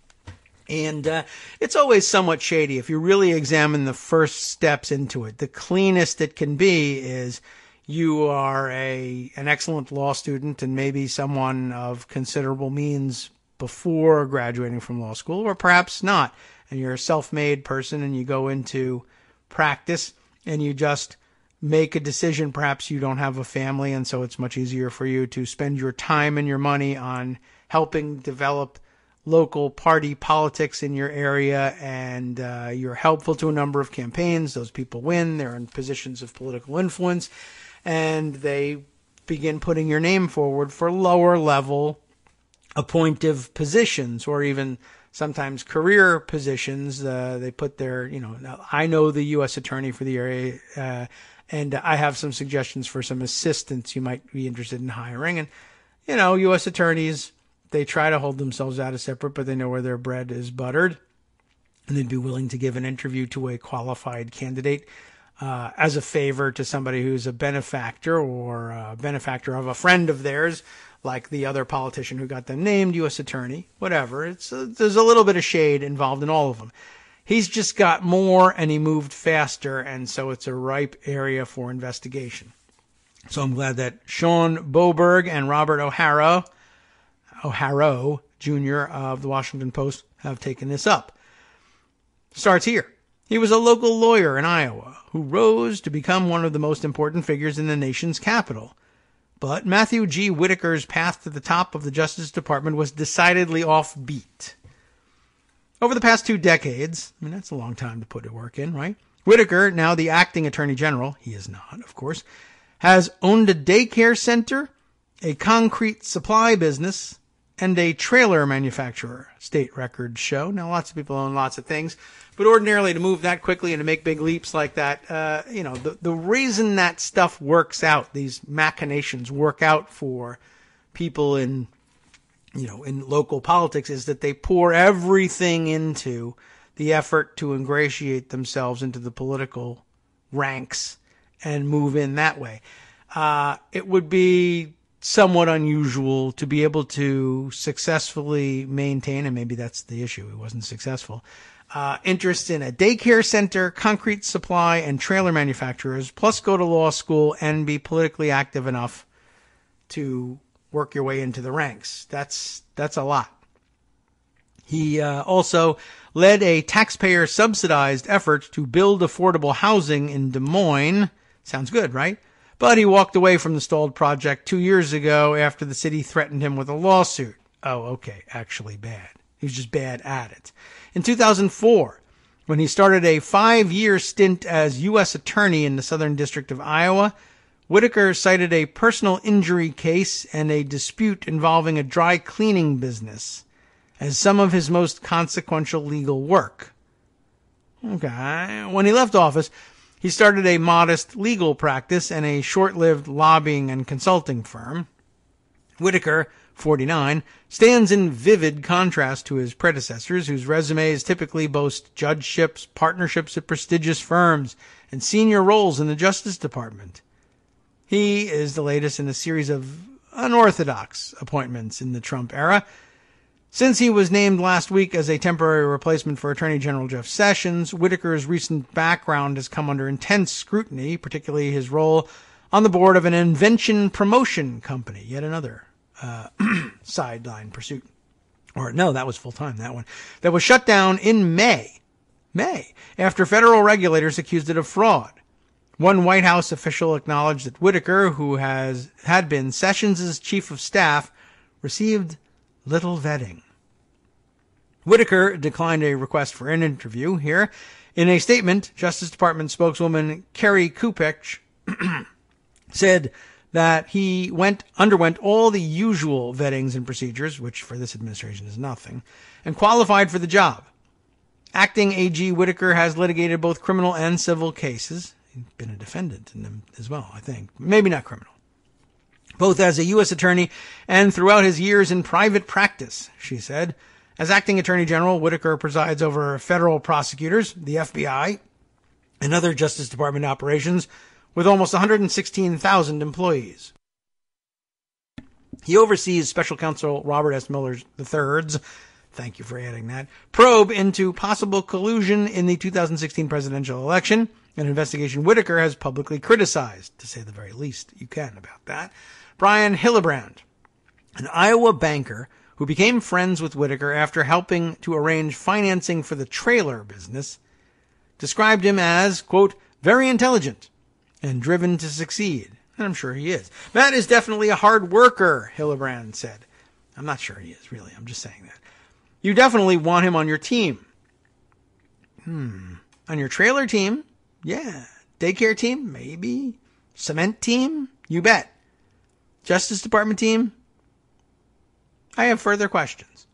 And it's always somewhat shady if you really examine the first steps into it. The cleanest it can be is you are an excellent law student and maybe someone of considerable means before graduating from law school, or perhaps not, and you're a self-made person and you go into practice and you just make a decision. Perhaps you don't have a family, and so it's much easier for you to spend your time and your money on helping develop local party politics in your area, and you're helpful to a number of campaigns. Those people win. They're in positions of political influence, and they begin putting your name forward for lower level appointive positions, or even sometimes career positions. They put their, I know the U.S. attorney for the area, and I have some suggestions for some assistants you might be interested in hiring. And, U.S. attorneys, they try to hold themselves out as separate, but they know where their bread is buttered. And they'd be willing to give an interview to a qualified candidate as a favor to somebody who's a benefactor or a benefactor of a friend of theirs, like the other politician who got them named U.S. attorney, whatever. There's a little bit of shade involved in all of them. He's just got more, and he moved faster, and so it's a ripe area for investigation. So I'm glad that Sean Boberg and Robert O'Hara Jr. of the Washington Post have taken this up. Starts here. He was a local lawyer in Iowa who rose to become one of the most important figures in the nation's capital. But Matthew G. Whitaker's path to the top of the Justice Department was decidedly offbeat. Over the past 2 decades, that's a long time to put work in, right? Whitaker, now the acting attorney general, he is not, of course, has owned a daycare center, a concrete supply business, and a trailer manufacturer, state records show. Now, lots of people own lots of things, but ordinarily to move that quickly and to make big leaps like that, the reason that stuff works out, these machinations work out for people in local politics, is that they pour everything into the effort to ingratiate themselves into the political ranks and move in that way. It would be somewhat unusual to be able to successfully maintain, and maybe that's the issue, it wasn't successful, interest in a daycare center, concrete supply, and trailer manufacturers, plus go to law school and be politically active enough to work your way into the ranks. That's a lot. He also led a taxpayer-subsidized effort to build affordable housing in Des Moines. Sounds good, right? But he walked away from the stalled project 2 years ago after the city threatened him with a lawsuit. Oh, okay, actually bad. He was just bad at it. In 2004, when he started a 5-year stint as U.S. attorney in the Southern District of Iowa, Whitaker cited a personal injury case and a dispute involving a dry cleaning business as some of his most consequential legal work. Okay. When he left office, he started a modest legal practice and a short-lived lobbying and consulting firm. Whitaker, 49, stands in vivid contrast to his predecessors, whose resumes typically boast judgeships, partnerships at prestigious firms, and senior roles in the Justice Department. He is the latest in a series of unorthodox appointments in the Trump era. Since he was named last week as a temporary replacement for Attorney General Jeff Sessions, Whitaker's recent background has come under intense scrutiny, particularly his role on the board of an invention promotion company, yet another sideline pursuit. Or no, that was full-time, that one. That was shut down in May, after federal regulators accused it of fraud. One White House official acknowledged that Whitaker, who had been Sessions' chief of staff, received little vetting. Whitaker declined a request for an interview here. In a statement, Justice Department spokeswoman Carrie Kupich said that he underwent all the usual vettings and procedures, which for this administration is nothing, and qualified for the job. Acting AG Whitaker has litigated both criminal and civil cases. He's been a defendant in them as well, I think. Maybe not criminal. Both as a U.S. attorney and throughout his years in private practice, she said. As acting Attorney General, Whitaker presides over federal prosecutors, the FBI, and other Justice Department operations with almost 116,000 employees. He oversees Special Counsel Robert S. Mueller III's, thank you for adding that, probe into possible collusion in the 2016 presidential election, an investigation Whitaker has publicly criticized, to say the very least you can about that. Brian Hillebrand, an Iowa banker who became friends with Whitaker after helping to arrange financing for the trailer business, described him as, quote, very intelligent and driven to succeed. And I'm sure he is. Matt is definitely a hard worker, Hillebrand said. I'm not sure he is, really. I'm just saying that. You definitely want him on your team. On your trailer team? Yeah. Daycare team? Maybe. Cement team? You bet. Justice Department team? I have further questions.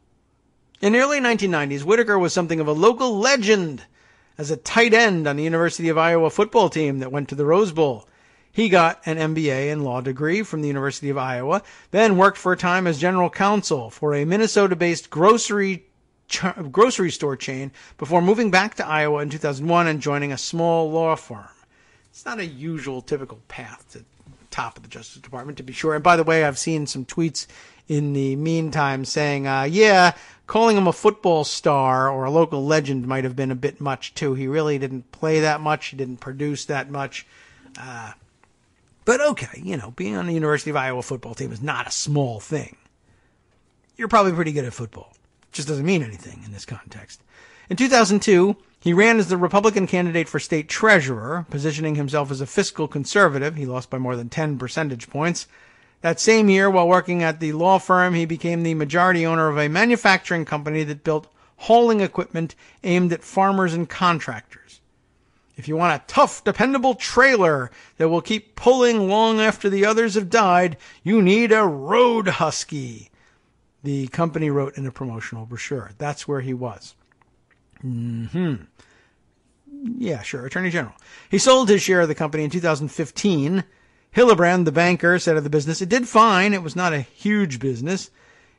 In the early 1990s, Whitaker was something of a local legend as a tight end on the University of Iowa football team that went to the Rose Bowl. He got an MBA and law degree from the University of Iowa, then worked for a time as general counsel for a Minnesota-based grocery store chain before moving back to Iowa in 2001 and joining a small law firm. It's not a usual, typical path to top of the Justice Department, to be sure. And by the way, I've seen some tweets in the meantime saying, calling him a football star or a local legend might have been a bit much, too. He really didn't play that much. He didn't produce that much. But okay, being on the University of Iowa football team is not a small thing. You're probably pretty good at football. It just doesn't mean anything in this context. In 2002, he ran as the Republican candidate for state treasurer, positioning himself as a fiscal conservative. He lost by more than 10 percentage points. That same year, while working at the law firm, he became the majority owner of a manufacturing company that built hauling equipment aimed at farmers and contractors. If you want a tough, dependable trailer that will keep pulling long after the others have died, you need a Road Husky, the company wrote in a promotional brochure. That's where he was. Yeah, sure, Attorney General. He sold his share of the company in 2015. Hillebrand, the banker, said of the business, it did fine. It was not a huge business.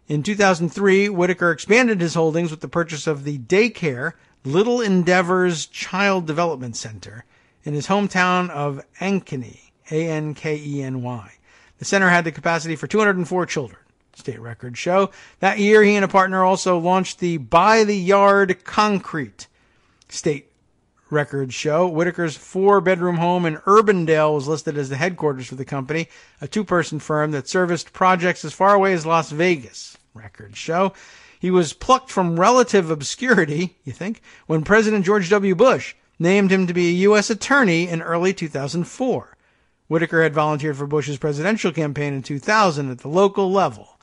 In 2003, Whitaker expanded his holdings with the purchase of the daycare Little Endeavors Child Development Center in his hometown of Ankeny, Ankeny. The center had the capacity for 204 children, state records show. That year, he and a partner also launched the By the Yard Concrete, state records show. Whitaker's 4-bedroom home in Urbandale was listed as the headquarters for the company, a 2-person firm that serviced projects as far away as Las Vegas, records show. He was plucked from relative obscurity, you think, when President George W. Bush named him to be a U.S. attorney in early 2004. Whitaker had volunteered for Bush's presidential campaign in 2000 at the local level.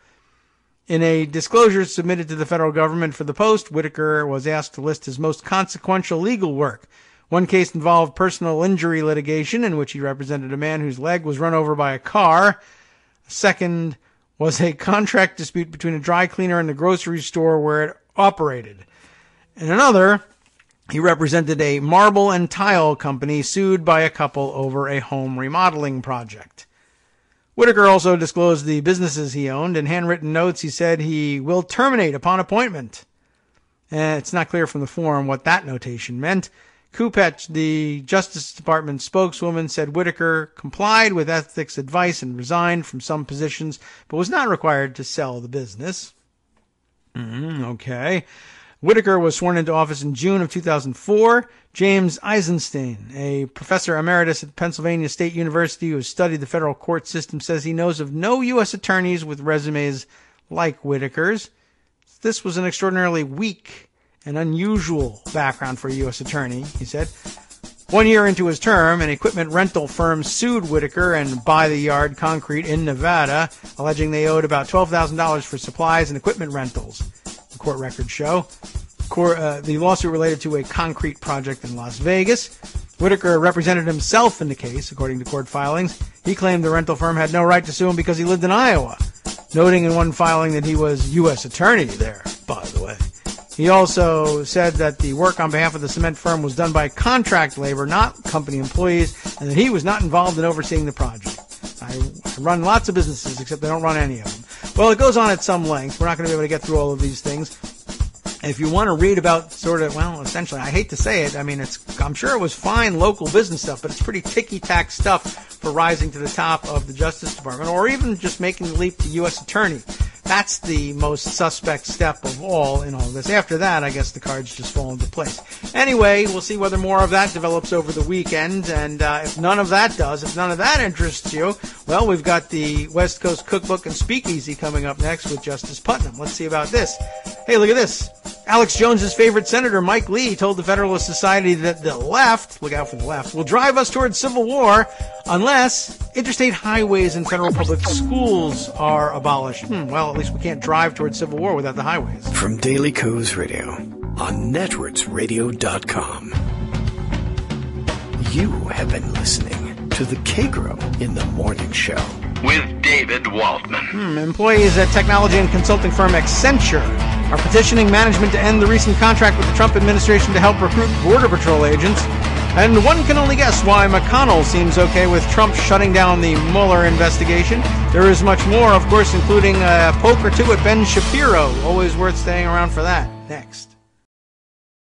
In a disclosure submitted to the federal government for the Post, Whitaker was asked to list his most consequential legal work. One case involved personal injury litigation in which he represented a man whose leg was run over by a car. A second was a contract dispute between a dry cleaner and the grocery store where it operated. In another, he represented a marble and tile company sued by a couple over a home remodeling project. Whitaker also disclosed the businesses he owned. In handwritten notes, he said he will terminate upon appointment. It's not clear from the form what that notation meant. Kupech, the Justice Department spokeswoman, said Whitaker complied with ethics advice and resigned from some positions, but was not required to sell the business. Okay. Whitaker was sworn into office in June of 2004. James Eisenstein, a professor emeritus at Pennsylvania State University who has studied the federal court system, says he knows of no U.S. attorneys with resumes like Whitaker's. This was an extraordinarily weak and unusual background for a U.S. attorney, he said. 1 year into his term, an equipment rental firm sued Whitaker and By the Yard Concrete in Nevada, alleging they owed about $12,000 for supplies and equipment rentals, the court records show. The lawsuit related to a concrete project in Las Vegas. Whitaker represented himself in the case, according to court filings. He claimed the rental firm had no right to sue him because he lived in Iowa, noting in one filing that he was U.S. attorney there, by the way. He also said that the work on behalf of the cement firm was done by contract labor, not company employees, and that he was not involved in overseeing the project. I run lots of businesses, except I don't run any of them. Well, it goes on at some length. We're not going to be able to get through all of these things. If you want to read about essentially, I hate to say it, I mean, I'm sure it was fine local business stuff, but it's pretty ticky-tack stuff for rising to the top of the Justice Department, or even just making the leap to U.S. Attorney. That's the most suspect step of all in all this. After that, I guess the cards just fall into place. Anyway, we'll see whether more of that develops over the weekend, and if none of that interests you, well, we've got the West Coast Cookbook and Speakeasy coming up next with Justice Putnam. Let's see about this. Hey, look at this. Alex Jones's favorite senator, Mike Lee, told the Federalist Society that the left, look out for the left, will drive us towards civil war unless interstate highways and federal public schools are abolished. Well, at least we can't drive towards civil war without the highways. From Daily Kos Radio on networksradio.com. You have been listening to the Kagro in the Morning Show with David Waldman. Employees at technology and consulting firm Accenture are petitioning management to end the recent contract with the Trump administration to help recruit Border Patrol agents. And one can only guess why McConnell seems okay with Trump shutting down the Mueller investigation. There is much more, of course, including a poke or two at Ben Shapiro. Always worth staying around for that. Next.